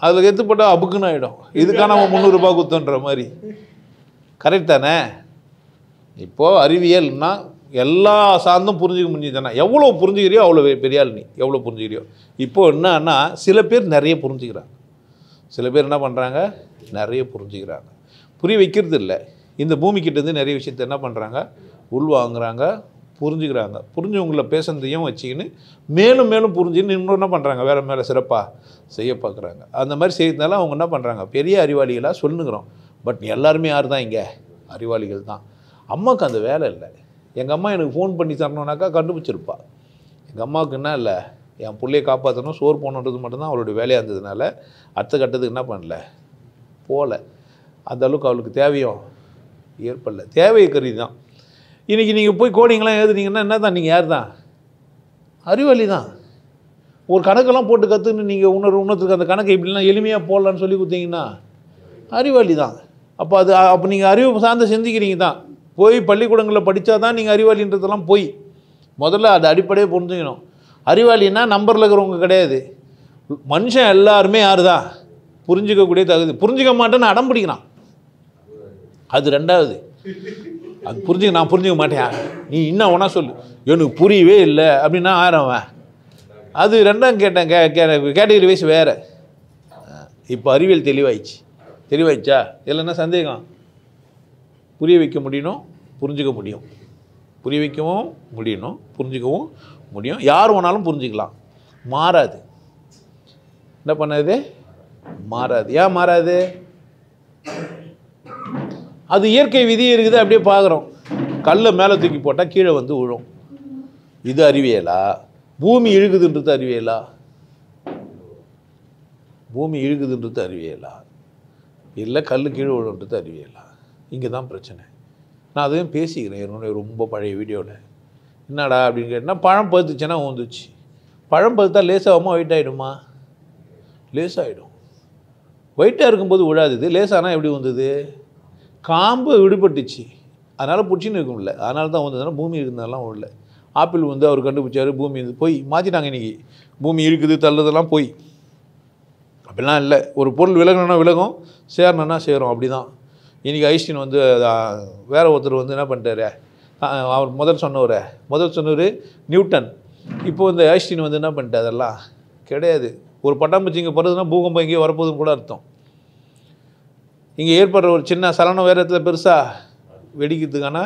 அதில் எடுத்து போட்டால் அபுக்குன்னு ஆகிடும். இதுக்கான நம்ம 300 ரூபாய் குத்துன்ற மாதிரி. கரெக்ட் தானே? இப்போது அறிவியல்னா எல்லா சார்ந்தும் புரிஞ்சுக்க முடிஞ்சுதானே? எவ்வளோ புரிஞ்சுக்கிறியோ அவ்வளோ பெரிய ஆள் நீ. எவ்வளோ புரிஞ்சுக்கிறியோ. இப்போது என்னன்னா சில பேர் நிறைய புரிஞ்சுக்கிறாங்க, சில பேர் என்ன பண்ணுறாங்க, நிறைய புரிஞ்சுக்கிறாங்க. புரிய வைக்கிறது இல்லை. இந்த பூமிக்கிட்டேருந்து நிறைய விஷயத்த என்ன பண்ணுறாங்க, உள்வாங்குறாங்க, புரிஞ்சுக்கிறாங்க. புரிஞ்சவங்கள பேசுனதையும் வச்சுக்கின்னு மேலும் மேலும் புரிஞ்சுன்னு இன்னும் என்ன பண்ணுறாங்க, வேறு மேலே சிறப்பாக செய்ய பார்க்குறாங்க. அந்த மாதிரி செய்யறதுனால அவங்க என்ன பண்ணுறாங்க, பெரிய அறிவாளிகளாக சொல்லுங்கிறோம். பட் எல்லாருமே யார் தான் இங்கே? அறிவாளிகள் தான். அம்மாவுக்கு அந்த வேலை இல்லை. எங்கள் அம்மா எனக்கு ஃபோன் பண்ணி தரணுன்னாக்கா கண்டுபிடிச்சிருப்பா. எங்கள் அம்மாவுக்கு என்ன இல்லை, என் பிள்ளையை காப்பாற்றணும், சோறு போகணுன்றது மட்டும்தான் அவளுடைய வேலையாக இருந்ததுனால அடுத்த கட்டத்துக்கு என்ன பண்ணல, போகல. அந்த அளவுக்கு அவளுக்கு தேவையும் ஏற்படல. தேவை கருதி தான். இன்றைக்கி நீங்கள் போய் கோடிங்கெலாம் எழுதுனீங்கன்னா என்ன தான், நீங்கள் யார் தான்? அறிவாளி தான். ஒரு கணக்கெல்லாம் போட்டு கற்றுன்னு நீங்கள் இன்னொருத்தருக்கு அந்த கணக்கை இப்படிலாம் எளிமையாக போடலான்னு சொல்லி கொடுத்தீங்கன்னா அறிவாளி தான். அப்போ நீங்கள் அறிவு சார்ந்த சிந்திக்கிறீங்க தான். போய் பள்ளிக்கூடங்களில் படித்தா தான் நீங்கள் அறிவாளின்றதெல்லாம் போய் முதல்ல அது அடிப்படையே புரிஞ்சுக்கணும். அறிவாளின்னா நம்பரில் இருக்கிறவங்க கிடையாது. மனுஷன் எல்லாருமே யார் தான்? புரிஞ்சிக்கக்கூடிய தகுதி. புரிஞ்சிக்க மாட்டேன்னு அடம் பிடிக்கிறான், அது ரெண்டாவது. அது நான் புரிஞ்சிக்க மாட்டேன், நீ இன்னும் ஒன்றா சொல்லு, எனக்கு புரியவே இல்லை அப்படின்னா ஆரவன். அது ரெண்டாம் கேட்டகரி வைஸ் வேறு. இப்போ அறிவியல் தெளிவாயிடுச்சா? இதில் என்ன சந்தேகம்? புரிய வைக்க முடியணும், புரிஞ்சிக்க முடியும். புரிய வைக்கவும் முடியணும், புரிஞ்சிக்கவும் முடியும். யார் வேணாலும் புரிஞ்சிக்கலாம். மாறாது. என்ன பண்ணாது? மாறாது. ஏன் மாறாது? அது இயற்கை விதி இருக்குது. அப்படியே பார்க்குறோம். கல்லை மேலே தூக்கி போட்டால் கீழே வந்து விழும். இது அறிவியலா? பூமி இழுகுதுன்றது அறிவியலா? பூமி இழுகுதுன்றது அறிவியலா? இல்லை கல் கீழே விழுன்றது அறிவியலா? இங்கே தான் பிரச்சனை. நான் அதையும் பேசிக்கிறேன் என்னுடைய ரொம்ப பழைய வீடியோவில். என்னடா அப்படின்னு கேட்டால், பழம் பழுத்துச்சுன்னா ஊந்துச்சு. பழம் பழுத்தா லேசாகாமல் ஒயிட் ஆகிடுமா? லேசாகிடும். ஒயிட்டாக இருக்கும்போது விழாது. லேசானா எப்படி வந்தது? காம்பு விடுபட்டுச்சு, அதனால் பிடிச்சின்னு இருக்கும்ல, அதனால தான் வந்ததுனால பூமி இருக்குதுனாலாம் விடல. ஆப்பிள் வந்து அவர் கண்டுபிடிச்சார், பூமி இது போய் மாற்றிட்டாங்க. இன்றைக்கி பூமி இருக்குது தள்ளுறதெல்லாம் போய் அப்படிலாம் இல்லை. ஒரு பொருள் விலகணுன்னா விலகும், சேரணுன்னா சேரும். அப்படி தான் இன்றைக்கி ஐன்ஸ்டீன் வந்து வேறு ஒருத்தர் வந்து என்ன பண்ணிட்டாரு, அவர் முதல் சொன்னவர் நியூட்டன். இப்போ இந்த ஐன்ஸ்டீன் வந்து என்ன பண்ணிட்டார், அதெல்லாம் கிடையாது. ஒரு பட்டாம்பூச்சி இங்கே படுறதுன்னா பூகம்பம் இங்கே வரப்போகுதுன்னு கூட அர்த்தம். இங்கே ஏற்படுற ஒரு சின்ன சலனம் வேறு இடத்துல பெருசாக வெடிக்கிறதுக்கான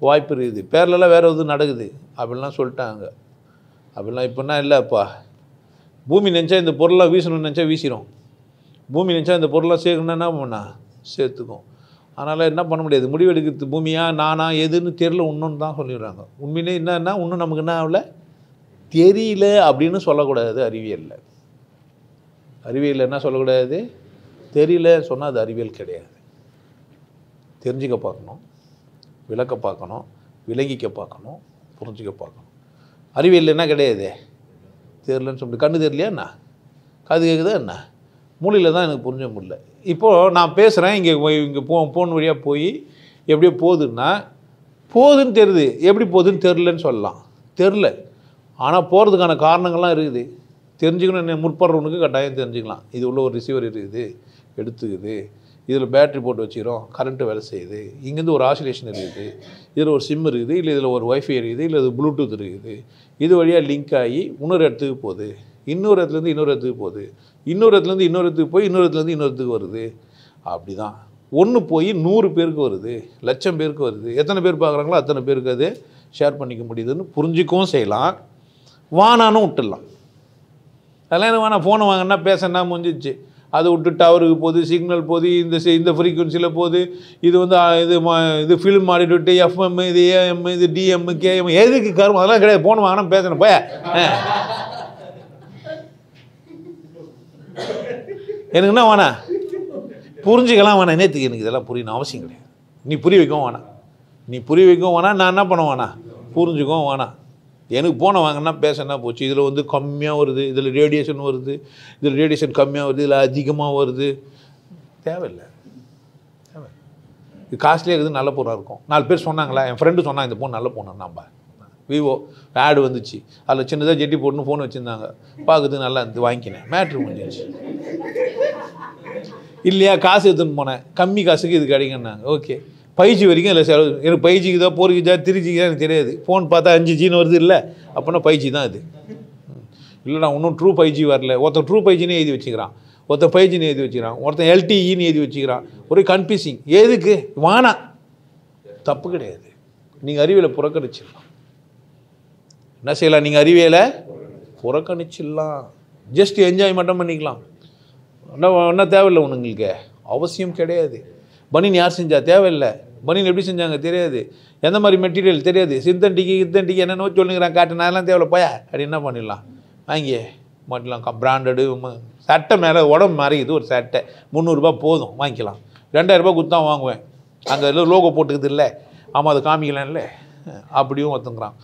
வாய்ப்பு இருக்குது. பேர்லலாம் வேறு எதுவும் நடக்குது அப்படின்லாம் சொல்லிட்டாங்க. அப்படிலாம் இப்போன்னா இல்லைப்பா. பூமி நினச்சா இந்த பொருளாக வீசணும்னு நினச்சா வீசிடும். பூமி நினச்சா இந்த பொருளாக சேர்க்கணுன்னா என்ன பண்ணா சேர்த்துக்கும். அதனால் என்ன பண்ண முடியாது. முடிவெடுக்கிறது பூமியா நானா எதுன்னு தெரியல இன்னொன்று தான் சொல்லிடுறாங்க. உண்மையிலே என்னன்னா இன்னும் நமக்கு என்ன ஆகல தெரியல அப்படின்னு சொல்லக்கூடாது. அறிவியலில் என்ன சொல்லக்கூடாது, தெரியல சொன்னால் அது அறிவியல் கிடையாது. தெரிஞ்சுக்க பார்க்கணும், விளக்க பார்க்கணும், விளங்கிக்க பார்க்கணும், புரிஞ்சிக்க பார்க்கணும். அறிவியல் என்ன கிடையாது, தெரியலன்னு சொல்லி கண்ணு தெரியலையா என்ன, காது கேட்குதா என்ன, மூளையில் தான் எனக்கு புரிஞ்ச முடியல. இப்போது நான் பேசுகிறேன், இங்கே ஃபோன் வழியாக போய் எப்படியோ போகுதுன்னா போகுதுன்னு தெரியுது, எப்படி போகுதுன்னு தெரிலன்னு சொல்லலாம். தெரில, ஆனால் போகிறதுக்கான காரணங்கள்லாம் இருக்குது. தெரிஞ்சுக்கணும் என்ன முற்படுறவனுக்கு கட்டாயம் தெரிஞ்சுக்கலாம். இது உள்ள ஒரு ரிசீவர் இருக்குது, எடுத்துக்குது, இதில் பேட்ரி போட்டு வச்சுக்கிறோம், கரண்ட்டு வேலை செய்யுது, இங்கேருந்து ஒரு ஆசிலேஷன் இருக்குது, இதில் ஒரு சிம் இருக்குது, இல்லை இதில் ஒரு ஒய்ஃபை இருக்குது, இல்லை இது ப்ளூடூத் இருக்குது, இது வழியாக லிங்க் ஆகி இன்னொரு இடத்துக்கு போகுது, இன்னொரு இடத்துலேருந்து இன்னொரு இடத்துக்கு போகுது, இன்னொரு இடத்துலேருந்து இன்னொரு இடத்துக்கு போய் இன்னொரு இடத்துலேருந்து இன்னொரு இடத்துக்கு வருது. அப்படி தான் ஒன்று போய் 100 பேருக்கு வருது, லட்சம் பேருக்கு வருது. எத்தனை பேர் பார்க்குறாங்களோ அத்தனை பேருக்கு அது ஷேர் பண்ணிக்க முடியுதுன்னு புரிஞ்சிக்கவும் செய்யலாம், வானானும் விட்டுடலாம். அதெல்லாம் என்ன வேணாம், ஃபோனை வாங்கினா பேசனா முடிஞ்சிச்சு, அதை விட்டு டவருக்கு போகுது, சிக்னல் போகுது, இந்த ஃப்ரீக்குவன்சியில் போகுது, இது வந்து இது ஃபிலிம் ஆடிட்டு எஃப்எம், இது ஏஎம், இது டிஎம், கேஎம், எதுக்கு கரும், அதெல்லாம் கிடையாது. ஃபோன் வாங்கினா பேசணும் போய. எனக்கு என்ன வேணாம், புரிஞ்சுக்கலாம் வேணாம். நேற்றுக்கு எனக்கு இதெல்லாம் புரியணும் அவசியம் கிடையாது. நீ புரிய வைக்கவும் வேணாம், நான் என்ன பண்ண வேணாம், புரிஞ்சுக்கவும் வேணாம். எனக்கு போன வாங்கினா பேசனா போச்சு. இதில் வந்து கம்மியாக வருது, இதில் ரேடியேஷன் வருது, இதில் ரேடியேஷன் கம்மியாக வருது, இதில் அதிகமாக வருது. தேவையில்லை. இது காஸ்ட்லியாக இருக்குது, நல்ல பொருளாக இருக்கும். 4 பேர் சொன்னாங்களா, என் ஃப்ரெண்டு சொன்னான் இந்த ஃபோன் நல்ல ஃபோன். நம்ம விவோ ஆடு வந்துச்சு, அதில் சின்னதாக ஜெட்டி போட்டுன்னு ஃபோன் வச்சுருந்தாங்க, பார்க்குறதுக்கு நல்லா இருந்து வாங்கிக்கினேன், மேட்ரு முடிஞ்சிச்சு. இல்லையா, காசு எடுத்துன்னு போனேன், கம்மி காசுக்கு இது கிடைக்குன்னாங்க. ஓகே, 5G வரைக்கும் இல்லை செலவு. எனக்கு 5G தான் 4G 3G தான் எனக்கு தெரியாது. ஃபோன் பார்த்தா 5Gன்னு வருது இல்லை, அப்போனா 5G தான் இது. இல்லை நான் இன்னும் ட்ரூ 5G வரல. ஒருத்தன் ட்ரூ 5Gன்னு எழுதி வச்சுக்கிறான், ஒருத்தன் 5Gன்னு எழுதி வச்சுக்கிறான், ஒருத்தன் LTEன்னு எழுதி வச்சுக்கிறான். ஒரே கன்ஃபியூசிங். எதுக்கு வானா? தப்பு கிடையாது. நீங்கள் அறிவியலை புறக்கணிச்சிடலாம். என்ன செய்யலாம்? நீங்கள் அறிவியலை புறக்கணிச்சிடலாம். ஜஸ்ட் என்ஜாய் மட்டும் பண்ணிக்கலாம். என்ன தேவையில்லை உங்களுக்கு, அவசியம் கிடையாது. பனின் யார் செஞ்சால் தேவையில்லை. பனின் எப்படி செஞ்சாங்க தெரியாது, எந்த மாதிரி மெட்டீரியல் தெரியாது, சிந்தன்டிக்கு என்னென்னோ சொல்லுங்கிறான், காட்டு நான் எல்லாம் தேவையில்லை போயா அப்படி என்ன பண்ணிடலாம், வாங்கி மாட்டலாம். பிராண்டடு சட்டை மேலே உடம்பு மாறிக்குது, ஒரு சட்டை 300 ரூபா போதும் வாங்கிக்கலாம். 2000 ரூபா கொடுத்தா வாங்குவேன். அங்கே எல்லாம் லோகோ போட்டுக்குது இல்லை, ஆமாம் அதை காமிக்கலாம் இல்லை, அப்படியும் ஒருத்தங்கிறான்.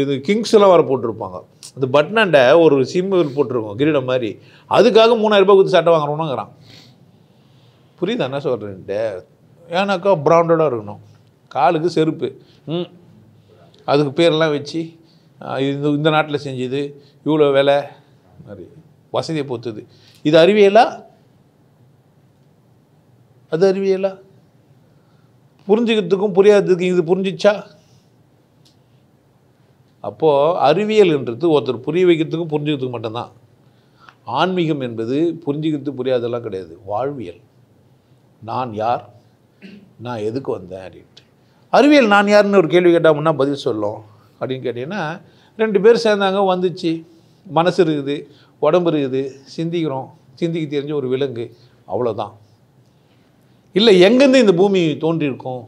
இது கிங்ஸ்லாம் வர போட்டிருப்பாங்க, இந்த பட்டனாண்ட ஒரு சிம்பிள் போட்டிருக்கோம் கிரீடம் மாதிரி, அதுக்காக 3000 ரூபா கொடுத்து சட்டை வாங்குறோன்னுங்கிறான். புரியுதா என்ன சொல்கிறேன்ட்டு? ஏன்னாக்கா பிராண்டடாக இருக்கணும். காலுக்கு செருப்பு, அதுக்கு பேரெல்லாம் வச்சு இந்த நாட்டில் செஞ்சது, இவ்வளோ விலை, மாதிரி வசதியை பொறுத்தது. இது அறிவியலா? அது அறிவியலா? புரிஞ்சுக்கிறதுக்கும் புரியாததுக்கும் இது புரிஞ்சிச்சா? அப்போது அறிவியல்ன்றது ஒருத்தர் புரிய வைக்கிறதுக்கும் புரிஞ்சுக்கிறதுக்கு மட்டும்தான். ஆன்மீகம் என்பது புரிஞ்சுக்கிறது புரியாதெல்லாம் கிடையாது, வாழ்வியல். நான் யார், நான் எதுக்கு வந்தேன் அப்படின்ட்டு. அறிவியல் நான் யாருன்னு ஒரு கேள்வி கேட்டால் பதில் சொல்லும் அப்படின்னு கேட்டிங்கன்னா, 2 பேர் சேர்ந்தாங்க, வந்துச்சு, மனசு இருக்குது, உடம்பு இருக்குது, சிந்திக்கிறோம், சிந்திக்க தெரிஞ்ச ஒரு விலங்கு, அவ்வளோதான். இல்லை எங்கேருந்து இந்த பூமி தோன்றியிருக்கும்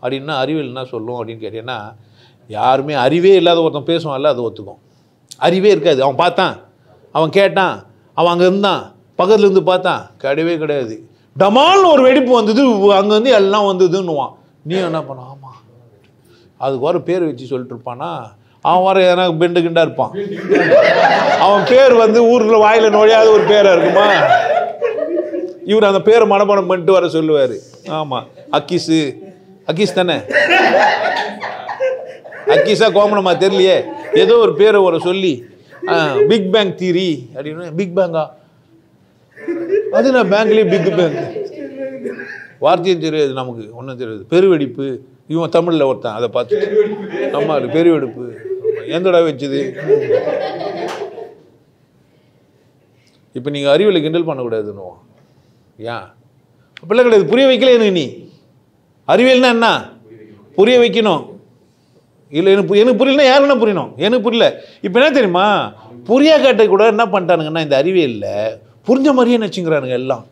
அப்படின்னா அறிவியல் என்ன சொல்லும் அப்படின்னு கேட்டிங்கன்னா, யாருமே அறிவே இல்லாத ஒருத்தன் பேசுவான்ல, அது ஒத்துக்கும். அறிவே இருக்காது. அவன் பார்த்தான், அவன் கேட்டான், அவன் அங்கே இருந்தான், பக்கத்தில் இருந்து பார்த்தான், கிடையவே கிடையாது. டமால்னு ஒரு வெடிப்பு வந்தது, அங்கே வந்து எல்லாம் வந்ததுன்னுவான். நீ என்ன பண்ண? ஆமாம், அதுக்கு வர பேர் வச்சு சொல்லிட்டு இருப்பானா, அவன் வர எதனா பெண்டு கிண்டா இருப்பான். அவன் பேர் வந்து ஊருக்குள்ள வாயில் நுழையாத ஒரு பேராக இருக்குமா? இவர் அந்த பேரை மனப்பாடம் பண்ணிட்டு வர சொல்லுவார். ஆமாம், அக்கீஸு, அக்கீஸ் தானே, அக்கீஸா கோமனமா தெரியலையே, ஏதோ ஒரு பேரை வர சொல்லி, பிக் பேங் தியரி அப்படின்னு. பிக் பேங்கா? அது நான் பேங்க்லேயே பிக் பேங்க் வார்த்தையும் தெரியாது நமக்கு, ஒன்றும் தெரியாது. பெருவெடிப்பு, இவன் தமிழில் ஒருத்தான் அதை பார்த்து நம்ம பெருவெடிப்பு எந்தடா வச்சுது. இப்போ நீங்கள் அறிவியலை கிண்டல் பண்ணக்கூடாதுன்னு. ஏன் அப்படிலாம் கிடையாது, புரிய வைக்கல எனக்கு. நீ அறிவியல்னா என்ன? புரிய வைக்கணும். இல்லை எனக்கு புரியலன்னா யாருன்னா புரியணும், எனக்கு புரியல. இப்போ என்ன தெரியுமா, புரியா கேட்ட கூட என்ன பண்ணிட்டானுங்கன்னா, இந்த அறிவியலில் புரிஞ்ச மாதிரியே நினச்சிங்கிறானுங்க எல்லாம்.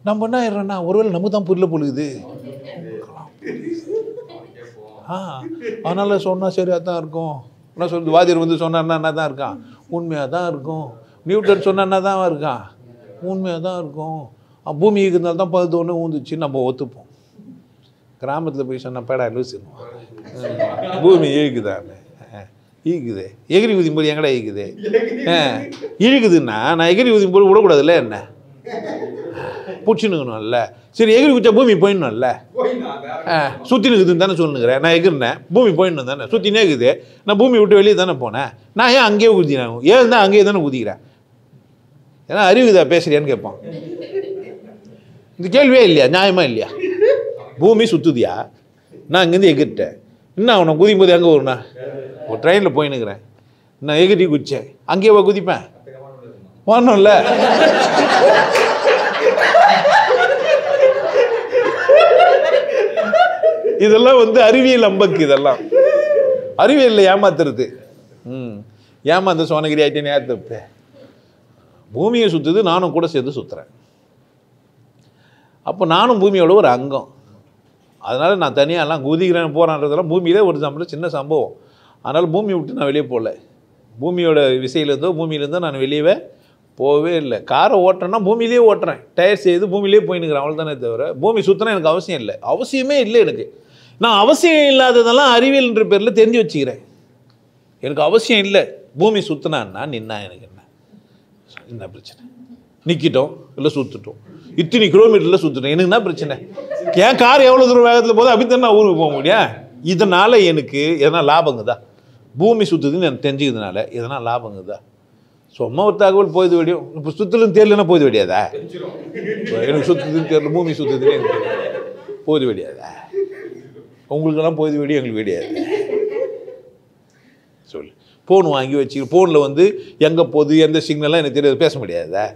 நம்ம என்ன ஆயிடுறோன்னா, ஒருவேளை நமக்கு தான் புரியல பொழுது. அதனால் சொன்னால் சரியாக தான் இருக்கும். என்ன சொல்லுது, வாதியர் வந்து சொன்னார்னா என்ன தான் இருக்கான், உண்மையாக தான் இருக்கும். நியூட்டன் சொன்னா என்ன தான் இருக்கான், உண்மையாக தான் இருக்கும். பூமி இருக்கிறதுனால தான் 11 ஊந்துச்சு, நம்ம ஒத்துப்போம். கிராமத்தில் போய் சொன்னால் பேடா லூசுன்னு, பூமி இழுக்குதான்னு. இழுக்குது, எகிரி ஊதியும் போது எங்கடா இழுக்குது? இழுக்குதுன்னா நான் எகிரி ஊதியும் போது விடக்கூடாதுல்ல, என்ன பிடிச்சினுக்கணும்ல. சரி, எகிரி குச்சா பூமி போயிடணும்ல, சுற்றி நிற்குதுன்னு தானே சொல்லுங்கிறேன். நான் எகிரினேன், பூமி போயிடணும் தானே, சுற்றினே இருக்குது. நான் பூமி விட்டு வெளியே தானே போனேன், நான் ஏன் அங்கேயே குதிக்கிறேன்? ஏன் தான் அங்கேயே தானே குதிக்கிறேன்? ஏன்னா அறிவுதா பேசுறியான்னு கேட்பான். இந்த கேள்வியே இல்லையா, நியாயமா இல்லையா? பூமி சுற்றுதியா, நான் இங்கேருந்து எகிரிட்டேன், இன்னும் அவனை குதிக்கும் போது எங்கே வருண்ணா? ஒரு ட்ரெயினில் போயின்னுக்கிறேன், நான் எகிரி குதிச்சேன், அங்கேயே குதிப்பேன், வரணும்ல. இதெல்லாம் வந்து அறிவியல் அம்பக்கு, இதெல்லாம் அறிவியலில் ஏமாத்துறது. ஏமாந்த சோனகிரி ஆகிட்டேன்னு யார் தப்பு? பூமியை சுற்றுது, நானும் கூட சேர்ந்து சுற்றுறேன். அப்போ நானும் பூமியோட ஒரு அங்கம். அதனால் நான் தனியாகலாம் குதிக்கிறேன் போகிறான்றதெல்லாம் பூமியிலே ஒரு சின்ன சம்பவம். அதனால் பூமி விட்டு நான் வெளியே போகல. பூமியோட விசையிலேருந்தோ பூமியிலேருந்தோ நான் வெளியவே போகவே இல்லை. காரை ஓட்டுறேன்னா பூமியிலே ஓட்டுறேன், டயர் செய்து பூமியிலே போயின்னுக்கிறேன், அவ்வளோதானே தவிர பூமி சுற்றினா எனக்கு அவசியம் இல்லை. அவசியமே இல்லை எனக்கு. நான் அவசியம் இல்லாததெல்லாம் அறிவியல்ன்ற பேரில் தெரிஞ்சு வச்சுக்கிறேன். எனக்கு அவசியம் இல்லை. பூமி சுற்றினான்னா நின்னா எனக்கு என்ன பிரச்சனை? நிற்கிட்டோம் இல்லை சுற்றுட்டோம், இத்தனை கிலோமீட்டரில் சுற்றுட்டோம், எனக்கு என்ன பிரச்சனை? என் கார் எவ்வளோ தூரம் வேகத்தில் போதும் அப்படி தானே ஊருக்கு போக முடியும். இதனால் எனக்கு எதனா லாபங்குதா? பூமி சுற்றுதுன்னு எனக்கு தெரிஞ்சுக்கிறதுனால எதனா லாபங்குதா? சும்மா ஒரு தகவல் போய்து வெடியும். இப்போ சுற்றுலன்னு தெரியலன்னா போய்து வெடியாதா? எனக்கு சுற்றுதுன்னு தெரியல, பூமி சுற்றுதுன்னு எனக்கு போய்து வெடியாதா? உங்களுக்கெல்லாம் போய்து வெடியும், எங்களுக்கு வெடியாது. சொல்லு. ஃபோன் வாங்கி வச்சு ஃபோனில் வந்து எங்கே போகுது எந்த சிக்னல்லாம் எனக்கு தெரியாது, பேச முடியாதா?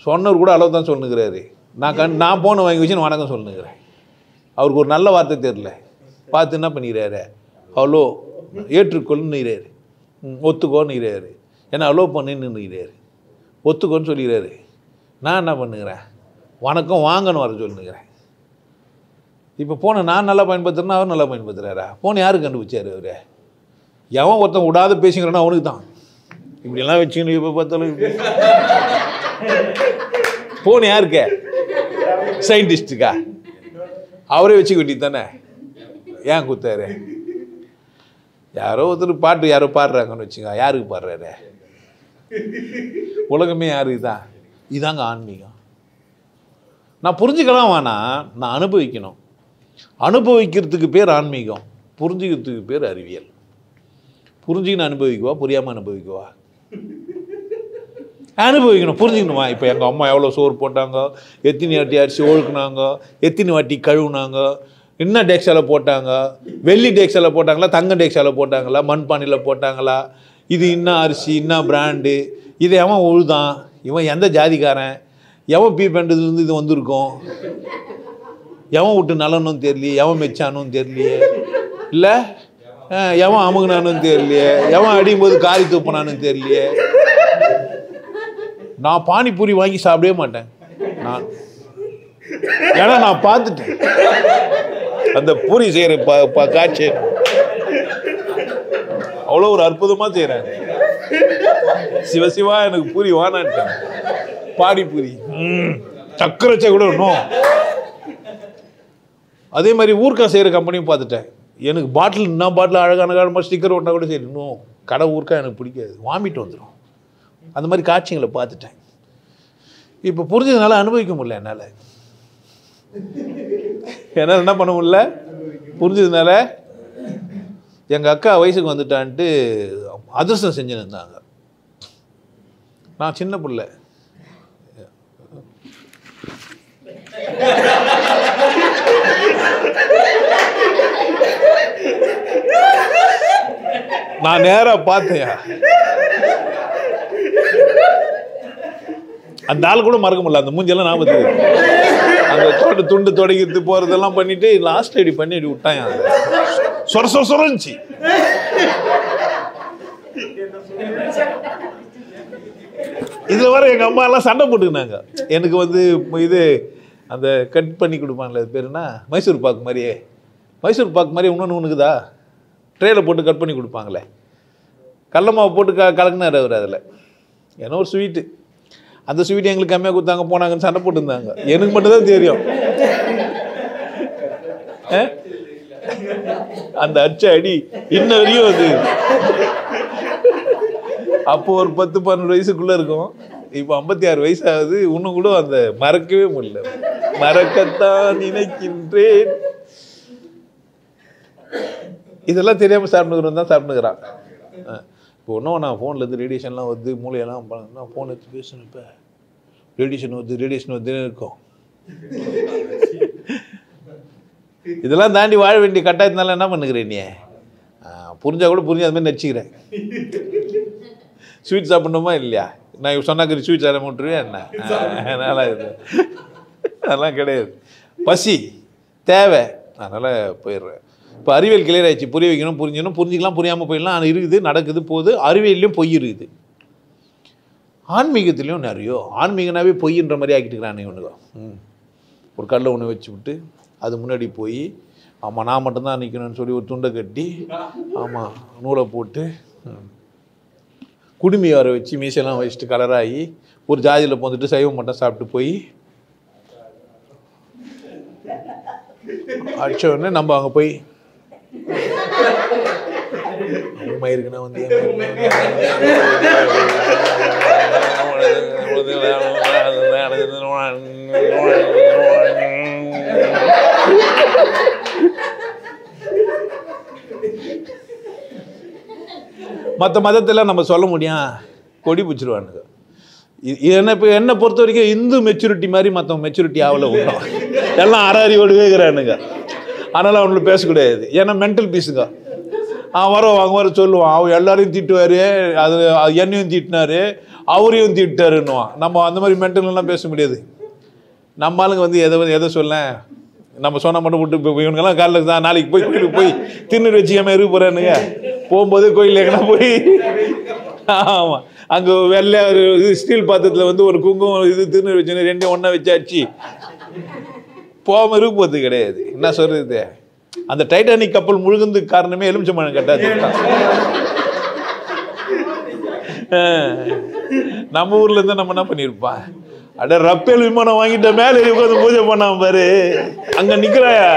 சொன்னவர் கூட அளவு தான் சொல்லுங்கிறாரு. நான் ஃபோனை வாங்கி வச்சு வணக்கம் சொல்லுங்கிறேன். அவருக்கு ஒரு நல்ல வார்த்தை தெரியல, பார்த்து என்ன பண்ணிக்கிறாரு, அவ்வளோ ஏற்றுக்கொள்ளுங்கிறாரு, ஒத்துக்கோன்னுகிறாரு, ஏன்னா அவ்வளோ பண்ணுன்னுங்கிறாரு, ஒத்துக்கோன்னு சொல்லிக்கிறாரு. நான் என்ன பண்ணுகிறேன், வணக்கம் வாங்கன்னு வர சொல்லுங்கிறேன். இப்போ ஃபோனை நான் நல்லா பயன்படுத்துறேன்னா அவர் நல்லா பயன்படுத்துகிறாரா? ஃபோன் யாருக்கு கண்டுபிடிச்சார் அவர்? எவன் ஒருத்தன் விடாத பேசிக்கிறானோ அவனுக்கு தான். இப்படியெல்லாம் வச்சுக்கணும். இப்போ பார்த்தாலும் ஃபோன் யாருக்கே? சயின்டிஸ்டுக்கா? அவரே வச்சுக்க வேண்டியது தானே. ஏன் குத்தாரு? யாரோ ஒருத்தர் பாட்டு யாரோ பாடுறாங்கன்னு வச்சுங்க, யாருக்கு பாடுறாரு? உலகமே யாருக்கு தான். இதாங்க ஆன்மீகம். நான் புரிஞ்சுக்கலாம் வேணாம், நான் அனுபவிக்கணும். அனுபவிக்கிறதுக்கு பேர் ஆன்மீகம், புரிஞ்சுக்கிறதுக்கு பேர் அறிவியல். புரிஞ்சுக்கின்னு அனுபவிக்குவா, புரியாமல் அனுபவிக்குவா? அனுபவிக்கணும், புரிஞ்சுக்கணுமா? இப்போ எங்கள் அம்மா எவ்வளோ சோறு போட்டாங்க, எத்தனை வாட்டி அரிசி ஒழுக்குனாங்க, எத்தனை வாட்டி கழுவுனாங்க, என்ன டேக்ஸாவில் போட்டாங்க, வெள்ளி டேக்ஸாவில் போட்டாங்களா, தங்க டேக்ஸாவில் போட்டாங்களா, மண்பானையில் போட்டாங்களா, இது இன்னும் அரிசி இன்னும் பிராண்டு, இதை எவன் உழுதான், இவன் எந்த ஜாதிக்காரன், எவன் பீப்பேண்டதுலேருந்து இது வந்திருக்கும், எவன் விட்டு நலனும் தெரியலையே, எவன் மெச்சானும் தெரியலையே, இல்லை எவன் அமுகுனானும் தெரியலையே, எவன் அடிக்கும்போது காரி தூப்பினானு தெரியலையே. நான் பானிபூரி வாங்கி சாப்பிடவே மாட்டேன் நான், ஏன்னா நான் பார்த்துட்டேன் அந்த பூரி செய்கிற காட்சி அவ்வளோ ஒரு அற்புதமாக செய்கிறாங்க. சிவசிவா எனக்கு பூரி வானான்ட்டேன். பானிபூரி சக்கரச்சை கூட இன்னும். அதே மாதிரி ஊர்க்கா செய்கிற கம்பெனியும் பார்த்துட்டேன். எனக்கு பாட்டில் இன்னும் பாட்டில் அழகான ஸ்டிக்கர் ஒட்டினா கூட சரி, இன்னும் கடை ஊர்க்கா எனக்கு பிடிக்காது, வாமிட்டு வந்துடும். அந்த மாதிரி காட்சிகளை பார்த்துட்டேன். இப்போ புரிஞ்சதுனால அனுபவிக்க முடியல என்னால். என்னால் என்ன பண்ண முடியல, புரிஞ்சதுனால. எங்கள் அக்கா வயசுக்கு வந்துட்டான்ட்டு அதிர்ஷ்டம் செஞ்சுன்னு இருந்தாங்க. நான் சின்ன பிள்ளை, நான் நேரா பார்த்தேன். அந்த ஆள் கூட மறக்க முடியல, அந்த மூஞ்செல்லாம் ஞாபகத்துக்கு. அந்த துண்டு தொடங்கிட்டு போறதெல்லாம் பண்ணிட்டு லாஸ்ட் ஐடி பண்ணி அடி விட்டாங்க. சொர சொர சொரஞ்சி. இதுல வர எங்க அம்மா எல்லாம் சண்டை போட்டுக்கினாங்க. எனக்கு வந்து இது அந்த கட் பண்ணி கொடுப்பாங்களே, அது பேர் என்ன, மைசூர் பாக்கு மாதிரியே. மைசூர் பாக்கு மாதிரி இன்னொன்று ஒன்றுக்குதா, ட்ரேயில் போட்டு கட் பண்ணி கொடுப்பாங்களே, கடல மாவு போட்டு கலக்குனார் அவர். அதில் ஏன்னா ஒரு ஸ்வீட்டு, அந்த ஸ்வீட் எங்களுக்கு கம்மியாக கொடுத்தாங்க, போனாங்கன்னு சண்டை போட்டுருந்தாங்க. எனக்கு மட்டும்தான் தெரியும் அந்த அச்ச அடி இன்ன வரையும். அது அப்போ ஒரு 10-12 வயசுக்குள்ள இருக்கும். இப்போ 56 வயசு ஆகுது, இன்னும் கூட அந்த மறக்கவே முடியல. மறக்கத்தான் நினைக்கின்றேன். இதெல்லாம் தெரியாமல் சாப்பிட்டுக்கிறோம் தான் சாப்பிட்டுக்கிறான். இப்போ ஒன்றும் நான் ஃபோன்லேருந்து ரேடியேஷன்லாம் வருது, மூளையெல்லாம் பண்ணா ஃபோன் எடுத்து பேசணும். இப்போ ரேடியேஷன் வருதுன்னு இருக்கும். இதெல்லாம் தாண்டி வாழ வேண்டிய கட்டாயத்தினால என்ன பண்ணுகிறேன் நீ? புரிஞ்சா கூட புரிஞ்சு அது மாதிரி நடிச்சுக்கிறேன். ஸ்வீட் சாப்பிடணுமா இல்லையா? நான் சொன்னாக்க ஸ்வீட் சாப்பிட விட்டுருவேன் என்ன? அதனால் இது அதெல்லாம் கிடையாது. பசி தேவை, அதனால் போயிடுறேன். இப்போ அறிவியல் கிளியர் ஆயிடுச்சு. புரிய வைக்கணும், புரிஞ்சுக்கணும், புரிஞ்சிக்கலாம், புரியாமல் போயிடலாம். அது இருக்குது, நடக்குது, போகுது. அறிவியல்லையும் பொய் இருக்குது, ஆன்மீகத்துலேயும் நிறைய. ஆன்மீகனாவே பொய்ன்ற மாதிரி ஆக்கிட்டுக்கிறானே ஒன்றுக்கோ. ஒரு கல்லை ஒன்று வச்சு விட்டு அது முன்னாடி போய், ஆமாம் நான் மட்டும்தான் நிற்கணும்னு சொல்லி ஒரு துண்டை கட்டி, ஆமாம் நூலை போட்டு குடுமி வர வச்சு மீசெல்லாம் வச்சுட்டு கலராகி ஒரு ஜாதியில் போந்துட்டு சைவம் மட்டும் சாப்பிட்டு போய் அடிச்ச உடனே நம்ம அங்கே போய் மயிருக்குன்னா வந்து மற்ற மதத்தில் நம்ம சொல்ல முடியும், கொடி பிடிச்சிருவானுங்க. என்னை பொறுத்த வரைக்கும் இந்து மெச்சூரிட்டி மாதிரி மற்றவங்க மெச்சூரிட்டி ஆகல விட்டோம். எல்லாம் அறாரியோடு வேகிறானுங்க. அதனால் அவனுக்கு பேசக்கூடாது. ஏன்னா மென்டல் பீஸுங்க. வாங்க வர சொல்லுவான். அவன் எல்லாரையும் திட்டுவார், அது என்னையும் திட்டினாரு, அவரையும் திட்டாருன்னுவான். நம்ம அந்த மாதிரி மென்டல்லாம் பேச முடியாது. நம்ம ஆளுங்க வந்து எதை சொல்ல நம்ம சொன்னால் மட்டும் விட்டு இவனுங்கெல்லாம் காலையில் தான் நாளைக்கு போய் கோயிலுக்கு போய் திண்ணூறு வச்சுக்காம இருக்க போகிறானுங்க. போகும்போது கோயில் எங்கன்னா போய் ஆமாம் அங்கே வெள்ளை ஒரு ஸ்டீல் பாத்திரத்தில் வந்து ஒரு குங்குமம் இது திண்ணூறு வச்சுன்னு ரெண்டையும் ஒன்றா வச்சாச்சு போகாமல் இருக்க போகிறது கிடையாது. என்ன சொல்கிறது, அந்த டைட்டானிக் கப்பல் முழுகுறதுக்கு காரணமே எலுமிச்சம்பழம் கட்டாது. நம்ம ஊர்ல இருந்து நம்ம என்ன பண்ணிருப்பா, அட ரப்பேல் விமானம் வாங்கிட்ட மேல உட்காந்து பூஜை பண்ணாம பாரு, அங்க நிக்கிறாயா.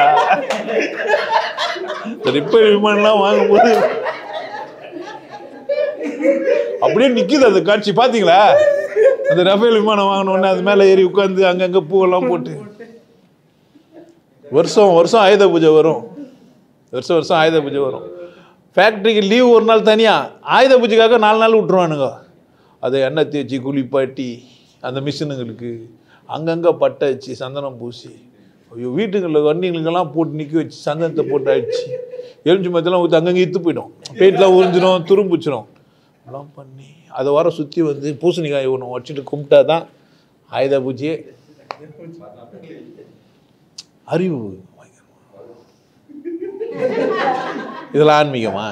ரப்பேல் விமானம்லாம் வாங்கும்போது அப்படியே நிக்குது அந்த காட்சி. பாத்தீங்களா, அந்த ரஃபேல் விமானம் வாங்கினோடனே அது மேல ஏறி உட்காந்து அங்கங்க பூவெல்லாம் போட்டு வருஷம் வருஷம் ஆயுத பூஜை வரும். வருஷம் வருஷம் ஆயுத பூஜை வரும். ஃபேக்ட்ரிக்கு லீவ் ஒரு நாள் தனியாக, ஆயுத பூஜைக்காக 4 நாள் விட்டுருவானுங்க. அதை எண்ணெய் தேய்ச்சி குளிப்பாட்டி அந்த மிஷினுங்களுக்கு அங்கங்கே பட்டை வச்சு சந்தனம் பூசி, ஐயோ வீட்டுங்களில் வண்டிங்களுக்கெல்லாம் போட்டு நிற்க வச்சு சந்தனத்தை போட்டு அடிச்சு எலுமிச்சி மரத்தெல்லாம் ஊற்றி அங்கங்கே இத்து போயிடும், பெயிண்ட்லாம் உறிஞ்சிடும், துரும்பிச்சிடும். எல்லாம் பண்ணி அதை வர சுற்றி வந்து பூசணிக்காய் ஒன்று வச்சுட்டு கும்பிட்டா தான் ஆயுத பூஜையே. அறிவு இதெல்லாம் ஆன்மீகமா?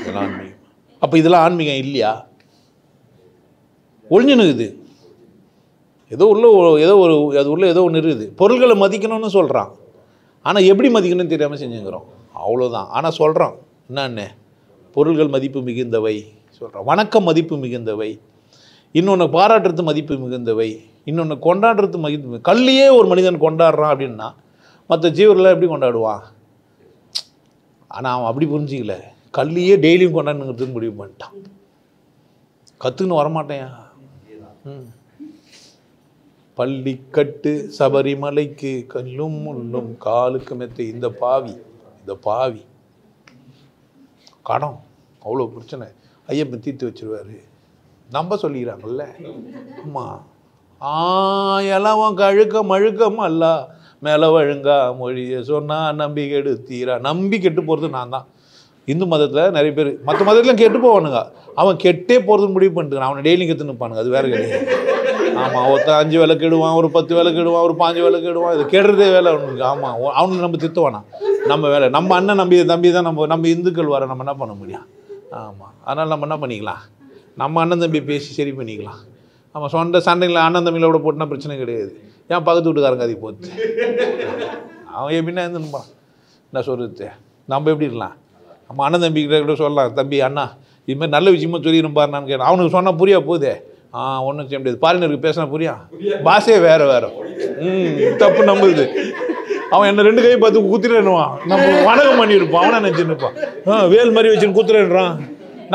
இதெல்லாம் ஆன்மீகம். அப்போ இதெல்லாம் ஆன்மீகம் இல்லையா? ஒழிஞ்சுனுக்குது. ஏதோ உள்ள அது உள்ள ஏதோ ஒன்று இருக்குது. பொருள்களை மதிக்கணும்னு சொல்கிறான், ஆனால் எப்படி மதிக்கணும்னு தெரியாமல் செஞ்சுக்கிறோம், அவ்வளோதான். ஆனால் சொல்கிறான் என்னன்னு, பொருள்கள் மதிப்பு மிகுந்தவை சொல்கிறான், வணக்கம் மதிப்பு மிகுந்தவை, இன்னொன்று பாராட்டுறது மதிப்பு மிகுந்தவை, இன்னொன்று கொண்டாடுறது மதிப்பு. கல்லையே ஒரு மனிதன் கொண்டாடுறான் அப்படின்னா மற்ற ஜீவர்களெலாம் எப்படி கொண்டாடுவான்? ஆனால் அவன் அப்படி புரிஞ்சிக்கல, கல்லையே டெய்லியும் கொண்டாடுங்கிறதுக்கு முடிவு பண்ணிட்டான். கற்றுன்னு வரமாட்டேன். பள்ளிக்கட்டு சபரிமலைக்கு கல்லும் முள்ளும் காலுக்கு மெத்தை. இந்த பாவி கடம் அவ்வளோ பிரச்சனை ஐயப்பன் தீர்த்து வச்சிருவாரு. நம்ப சொல்லிக்கிறாங்கல்ல. ஆமாம், எல்லாம் கழுக்க மழுக்கம் அல்ல மேலே வழுங்கா மொழியை சொன்னால் நம்பி கெடுத்தீரா. நம்பி கெட்டு போகிறது நான் தான். இந்து மதத்தில் நிறைய பேர், மற்ற மதத்துலாம் கெட்டு போவானுங்க, அவன் கெட்டே போகிறதுன்னு முடிவு பண்ணிட்டுக்கான். அவனை டெய்லியும் கற்று நிற்பானுங்க, அது வேறு கிடையாது. ஆமாம், ஒருத்தன் 5 வேலை கெடுவான், ஒரு 10 வேலை கெடுவான், ஒரு 5 வேலை கெடுவான். இது கெடுறதே வேலை அவனுக்கு. ஆமாம், அவனுக்கு நம்ம திட்டுவானா, நம்ம வேலை. நம்ம அண்ணன் தம்பி தான் நம்ம இந்துக்கள் வர நம்ம என்ன பண்ண முடியும்? ஆமாம், அதனால் நம்ம என்ன பண்ணிக்கலாம், நம்ம அண்ணன் தம்பி பேசி சரி பண்ணிக்கலாம். நம்ம சொந்த சண்டைகளை அண்ணன் தம்பிகளோட போட்டுனா பிரச்சனை கிடையாது. ஏன் பக்கத்து வீட்டுக்காரங்க அதை போட்டு அவன் எப்படின்னா இருந்துப்பா. என்ன சொல்கிறது, நம்ம எப்படி இருக்கலாம்? நம்ம அண்ணன் தம்பிக்கிட்ட கூட சொல்லலாம், தம்பி அண்ணா இதுமாதிரி நல்ல விஷயமா சொல்லிடும் பாருனான்னு கேட்டேன். அவனுக்கு சொன்னால் புரியா போகுதே. ஒன்றும் செய்ய முடியாது. பாரினருக்கு பேசினா புரியா, பாஷே வேறு தப்பு நம்புது. அவன் என்ன 2 கையை பார்த்து குத்துறேன்னுவான், நம்ம வணக்கம் பண்ணியிருப்பான். அவனை நினச்சிருப்பான், வேல் மாதிரி வச்சுன்னு குத்துறேன்றான்.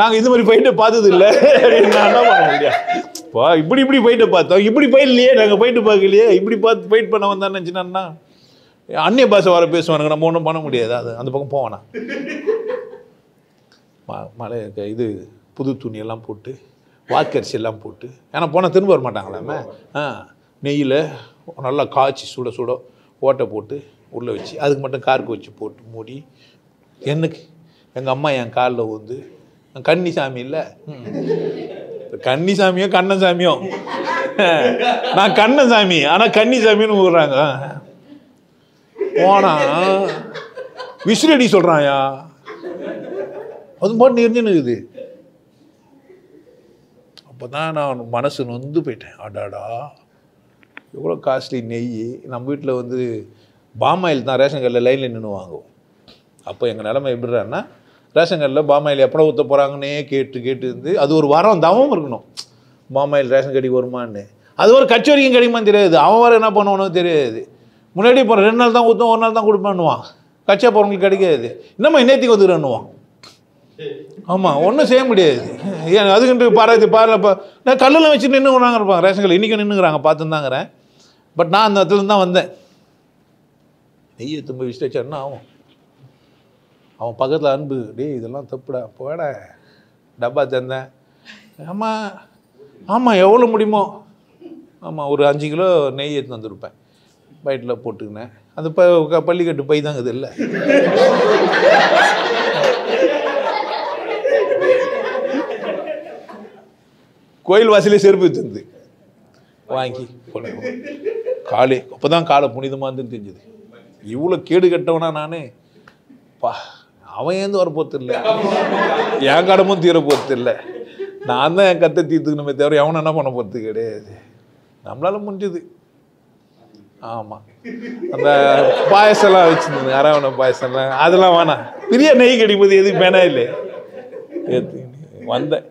நாங்கள் இது மாதிரி ஃபைட்டை பார்த்தது இல்லை அப்படின்னு நான் என்ன பண்ண முடியாது. இப்போ இப்படி ஃபைட்டை பார்த்தோம், இப்படி ஃபைட் இல்லையே, நாங்கள் ஃபைட்டு பார்க்கலையே, இப்படி பார்த்து ஃபைட் பண்ண வந்தான்னு நினச்சினான்னா அந்நிய பாஷை வர பேசுவானுங்க, நம்ம ஒன்றும் பண்ண முடியாது. அது அந்த பக்கம் போவானா. மழை இது புது துணியெல்லாம் போட்டு வாக்கரிசி எல்லாம் போட்டு, ஏன்னா போனால் திரும்ப வர மாட்டாங்களாமே. நெய்யில் நல்லா காய்ச்சி சுட ஓட்டை போட்டு உள்ளே வச்சு அதுக்கு மட்டும் காருக்கு வச்சு போட்டு மூடி. எனக்கு எங்கள் அம்மா என் காலில் வந்து கன்னிசாமி இல்லை, கன்னிசாமியோ கண்ணசாமியோ, நான் கண்ணசாமி ஆனால் கன்னிசாமின்னு கூடுறாங்க. போனா விசிலடி சொல்கிறாயா, அது பாட்டு இருந்துன்னு. அப்போ தான் நான் மனசு நொந்து போயிட்டேன். அடாடா எவ்வளோ காஸ்ட்லி நெய். நம்ம வீட்டில் வந்து பாமாயில் தான் ரேஷன் கடையில் லைனில் நின்று வாங்குவோம். அப்போ எங்கள் நிலைமை எப்படிறான்னா, ரேஷன் கடையில் பாமாயில் எப்போ ஊற்ற போகிறாங்கன்னே கேட்டு இருந்து அது ஒரு வாரம் தவம் இருக்கணும். பாமாயில் ரேஷன் கடைக்கு வருமானு, அது ஒரு கட்சி வரைக்கும் கிடைக்குமான்னு தெரியாது. அவன் வர என்ன பண்ணுவானு தெரியாது. முன்னாடி போகிற 2 நாள் தான் ஊற்றுவோம், 1 நாள் தான் கொடுப்பேன்னுவான். கட்சியாக போகிறவங்களுக்கு கிடைக்காது. இன்னமும் இன்னத்துக்கு வந்துடுறேன்னுவான். ஆமாம், ஒன்றும் செய்ய முடியாது. ஏன் அதுக்குன்ட்டு பாரு நான் கல்லில் வச்சு நின்றுறாங்க இருப்பாங்க ரேஷன் கல் இன்றைக்கும் நின்றுக்கிறாங்க பார்த்துருந்தாங்கிறேன். பட் நான் அந்த இடத்துல தான் வந்தேன். நெய் எடுத்து போய் விசிட்டு என்ன ஆகும்? அவன் பக்கத்தில் அன்பு, டேய் இதெல்லாம் தப்புடா போட டப்பா தந்தேன். ஆமாம் ஆமாம் எவ்வளோ முடியுமோ. ஆமாம் ஒரு 5 கிலோ நெய் எடுத்து வந்துருப்பேன், வயிற்றில் போட்டுக்கினேன். அந்த பள்ளிக்கட்டு பை தாங்க இது இல்லை. கோயில் வாசலே செருப்பு வச்சிருந்து வாங்கி காலே அப்போ தான் காலை புனிதமாக இருந்து தெரிஞ்சது. இவ்வளோ கேடு கட்டவனா நானே பா. அவன் ஏந்து வர போகிறது இல்லை, என் கடமும் தீர போகிறது இல்லை. நான் தான் என் கத்தை தீர்த்துக்கணுமே தவிர எவனை என்ன பண்ண போகிறது கிடையாது. நம்மளால முடிஞ்சது. ஆமாம், அந்த பாயசம்லாம் வச்சுருந்தது, அரவணை பாயசம்லாம் அதெல்லாம் வேணாம். பெரிய நெய் கிடைக்கும்போது எதுவும் வேணா இல்லை வந்தேன்.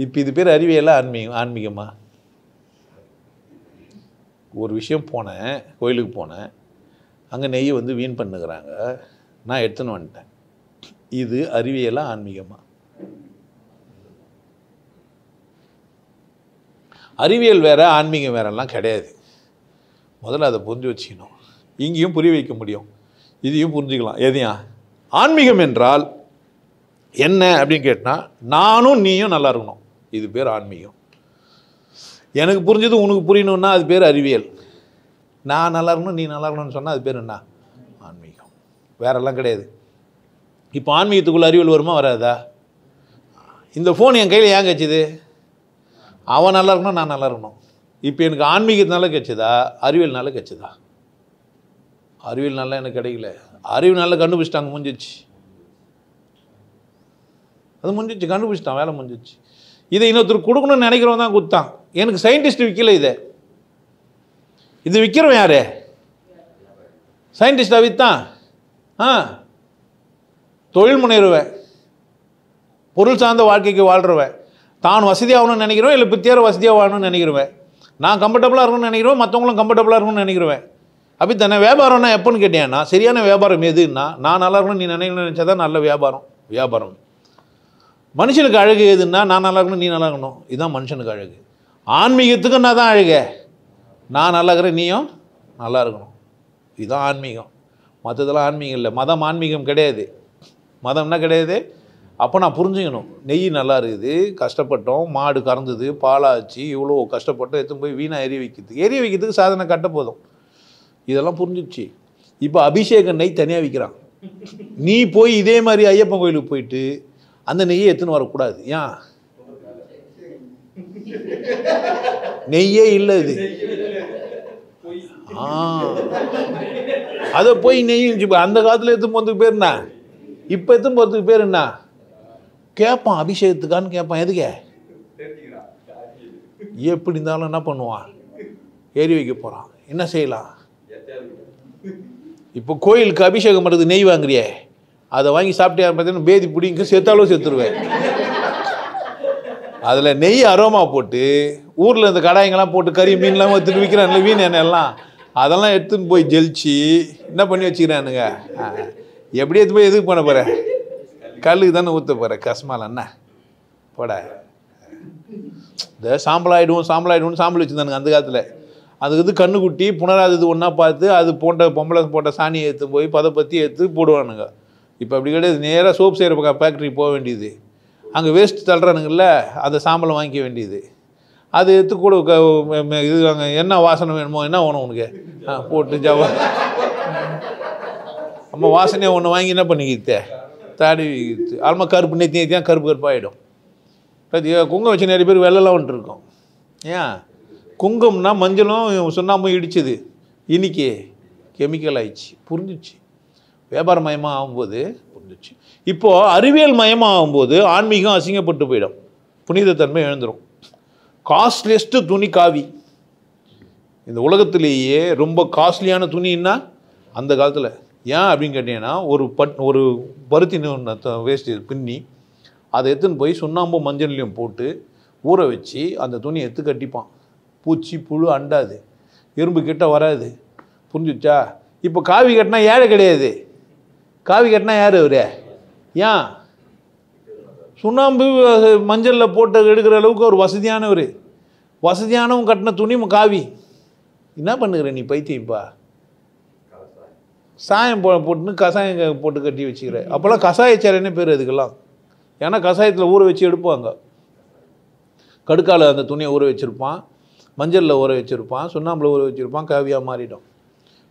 இப்போ இது பேர் அறிவியலாம் ஆன்மீகமா? ஒரு விஷயம் போனேன், கோயிலுக்கு போனேன், அங்கே நெய் வந்து வீண் பண்ணுகிறாங்க, நான் எடுத்துன்னு வந்துட்டேன். இது அறிவியலாம் ஆன்மீகமா? அறிவியல் வேற ஆன்மீகம் வேறெல்லாம் கிடையாது. முதல்ல அதை புரிஞ்சு வச்சுக்கணும். இங்கேயும் புரிய வைக்க முடியும், இதையும் புரிஞ்சுக்கலாம். எதையா ஆன்மீகம் என்றால் என்ன அப்படின்னு கேட்டால், நானும் நீயும் நல்லா இருக்கணும், இது பேர் ஆன்மீகம். எனக்கு புரிஞ்சது உனக்கு புரியணும்னா அது பேர் அறிவியல். நான் நல்லா இருக்கணும் நீ நல்லா இருக்கணும்னு சொன்னால் அது பேர் என்ன? ஆன்மீகம். வேறெல்லாம் கிடையாது. இப்போ ஆன்மீகத்துக்குள்ள அறிவியல் வருமா வராதா? இந்த ஃபோன் என் கையில் ஏன் கிடச்சிது? அவன் நல்லா இருக்கணும் நான் நல்லா இருக்கணும். இப்போ எனக்கு ஆன்மீகத்தினால கிடச்சதா அறிவியல்னால கிடச்சதா? அறிவியல்னால எனக்கு கிடைக்கல, அறிவியல்னால கண்டுபிடிச்சிட்டாங்க, முடிஞ்சிச்சு. அது முடிஞ்சிச்சு, கண்டுபிடிச்சிட்டான், வேலை முடிஞ்சிச்சு. இதை இன்னொருத்தர் கொடுக்கணும்னு நினைக்கிறவன் தான் கொடுத்தான். எனக்கு சயின்டிஸ்ட் விற்கல இது விற்கிறவன் யாரு? சயின்டிஸ்டாக விற்றான். தொழில் முனைகிறவன், பொருள் சார்ந்த வாழ்க்கைக்கு வாழ்கிறவன், தான் வசதியாகணும்னு நினைக்கிறவன், இல்லை பித்தியார வசதியாக வாழணும்னு நினைக்கிறவன், நான் கம்ஃபர்டபுளாக இருக்கணும்னு நினைக்கிறவன், மற்றவங்களும் கம்ஃபர்டபுளாக இருக்கணும்னு நினைக்கிறவன். அப்படி தானே வியாபாரம்னா எப்போன்னு கேட்டேன்னா, சரியான வியாபாரம் எதுன்னா, நான் நல்லா இருக்கணும் நீ நினைச்சா தான் நல்ல வியாபாரம். மனுஷனுக்கு அழகு எதுன்னா, நான் நல்லா இருக்கணும் நீ நல்லா இருக்கணும், இதுதான் மனுஷனுக்கு அழகு. ஆன்மீகத்துக்கு நான் தான் அழகு, நான் நல்லா இருக்கிறேன் நீயும் நல்லா இருக்கணும், இதுதான் ஆன்மீகம். மற்றதெல்லாம் ஆன்மீகம் இல்லை. மதம் ஆன்மீகம் கிடையாது. மதம் என்ன கிடையாது? அப்போ நான் புரிஞ்சுக்கணும், நெய் நல்லா இருக்குது, கஷ்டப்பட்டோம், மாடு கறந்தது, பாலாச்சு, இவ்வளோ கஷ்டப்பட்டோம், எடுத்து போய் வீணாக எரிய வைக்கிறதுக்கு சாதனை கட்ட போதும். இதெல்லாம் புரிஞ்சிடுச்சு. இப்போ அபிஷேக நெய் தனியாக விற்கிறான். நீ போய் இதே மாதிரி ஐயப்பன் கோயிலுக்கு போயிட்டு அந்த நெய்யை எடுத்துன்னு வரக்கூடாது. ஏன்? நெய்யே இல்லை இது. அதை போய் நெய் அந்த காலத்தில் எடுத்து போகிறதுக்கு பேர் என்ன? இப்போ எடுத்து போகிறதுக்கு பேர் என்ன? கேட்பான், அபிஷேகத்துக்கான்னு கேட்பான். எதுக்கே? எப்படி இருந்தாலும் என்ன பண்ணுவான்? ஏறி வைக்க போகிறான். என்ன செய்யலாம்? இப்போ கோயிலுக்கு அபிஷேகம் பண்ணுறது நெய் வாங்குறியே, அதை வாங்கி சாப்பிட்டே பார்த்தீங்கன்னா பேதி பிடிங்க செத்தாலும் செத்துருவேன். அதில் நெய் அரோமா போட்டு ஊரில் இந்த கடாயங்கள்லாம் போட்டு கறி மீன்லாம் எடுத்துட்டு விற்கிறான்ல, மீன் எண்ணெயெல்லாம், அதெல்லாம் எடுத்துன்னு போய் ஜெலிச்சு என்ன பண்ணி வச்சுக்கிறானுங்க. எப்படி எடுத்து போய் எதுக்கு பண்ண போகிறேன்? கல்லுக்கு தானே ஊற்ற போகிறேன். கஸ்மால் என்ன போட இந்த சாம்பலாயிடுவோம் சாம்பல் வச்சுருந்தானுங்க அந்த காலத்தில். அதுக்கு இது கண்ணுக்குட்டி புனராது இது ஒன்றா பார்த்து அது பொம்பளை போட்ட சாணியை எடுத்து போய் பதப்பத்தி எடுத்து போடுவானுங்க. இப்போ அப்படி கிடையாது. நேராக சோப் செய்கிற ஃபேக்ட்ரி போக வேண்டியது, அங்கே வேஸ்ட் தள்ளுறானுங்கள்ல, அந்த சாம்பலை வாங்கிக்க வேண்டியது. அது எடுத்து கூட இது அங்கே என்ன வாசனை வேணுமோ, என்ன வேணும் உனக்கு போட்டு ஜவா நம்ம வாசனையை ஒன்று வாங்கி என்ன பண்ணிக்கிட்டே தாடி ஆல்மா கருப்பு நெத்தியாக கருப்பாகிடும். குங்கம் வச்சு நிறைய பேர் வெள்ளெல்லாம் வந்துட்டுருக்கோம். ஏன்? குங்கம்னா மஞ்சளும் சுண்ணாம்பும் இடிச்சது, இன்னைக்கு கெமிக்கல் ஆயிடுச்சு. புரிஞ்சிச்சு. வியாபார மயமாக ஆகும்போது புரிஞ்சிச்சு. இப்போது அறிவியல் மயமாக ஆகும்போது ஆன்மீகம் அசிங்கப்பட்டு போயிடும், புனிதத்தன்மை எழுந்துடும். காஸ்ட்லியஸ்ட்டு துணி காவி. இந்த உலகத்திலேயே ரொம்ப காஸ்ட்லியான துணின்னா அந்த காலத்தில். ஏன் அப்படின்னு கேட்டிங்கன்னா, ஒரு பருத்தி வேஸ்ட் பின்னி அதை எடுத்துன்னு போய் சுண்ணாம்பும் மஞ்சள்லையும் போட்டு ஊற வச்சு அந்த துணியை எடுத்து கட்டிப்பான். பூச்சி புழு அண்டாது, எறும்பு கிட்ட வராது. புரிஞ்சுச்சா? இப்போ காவி கட்டினா ஏழை கிடையாது. காவி கட்டினா யார்? அவர் ஏன் சுண்ணாம்பு மஞ்சளில் போட்டு எடுக்கிற அளவுக்கு ஒரு வசதியானவன் கட்டின துணி காவி. என்ன பண்ணுகிற நீ பைத்தியப்பா? சாயம் போட்டுன்னு கசாயம் போட்டு கட்டி வச்சுக்கிற. அப்போல்லாம் கசாயச்சாரன்னு பேர் அதுக்கெல்லாம். ஏன்னா கசாயத்தில் ஊற வச்சு எடுப்பாங்க. கடுக்கால அந்த துணியை ஊற வச்சுருப்பான், மஞ்சளில் ஊற வச்சுருப்பான், சுண்ணாம்பில் ஊற வச்சுருப்பான், காவியாக மாறிடும்.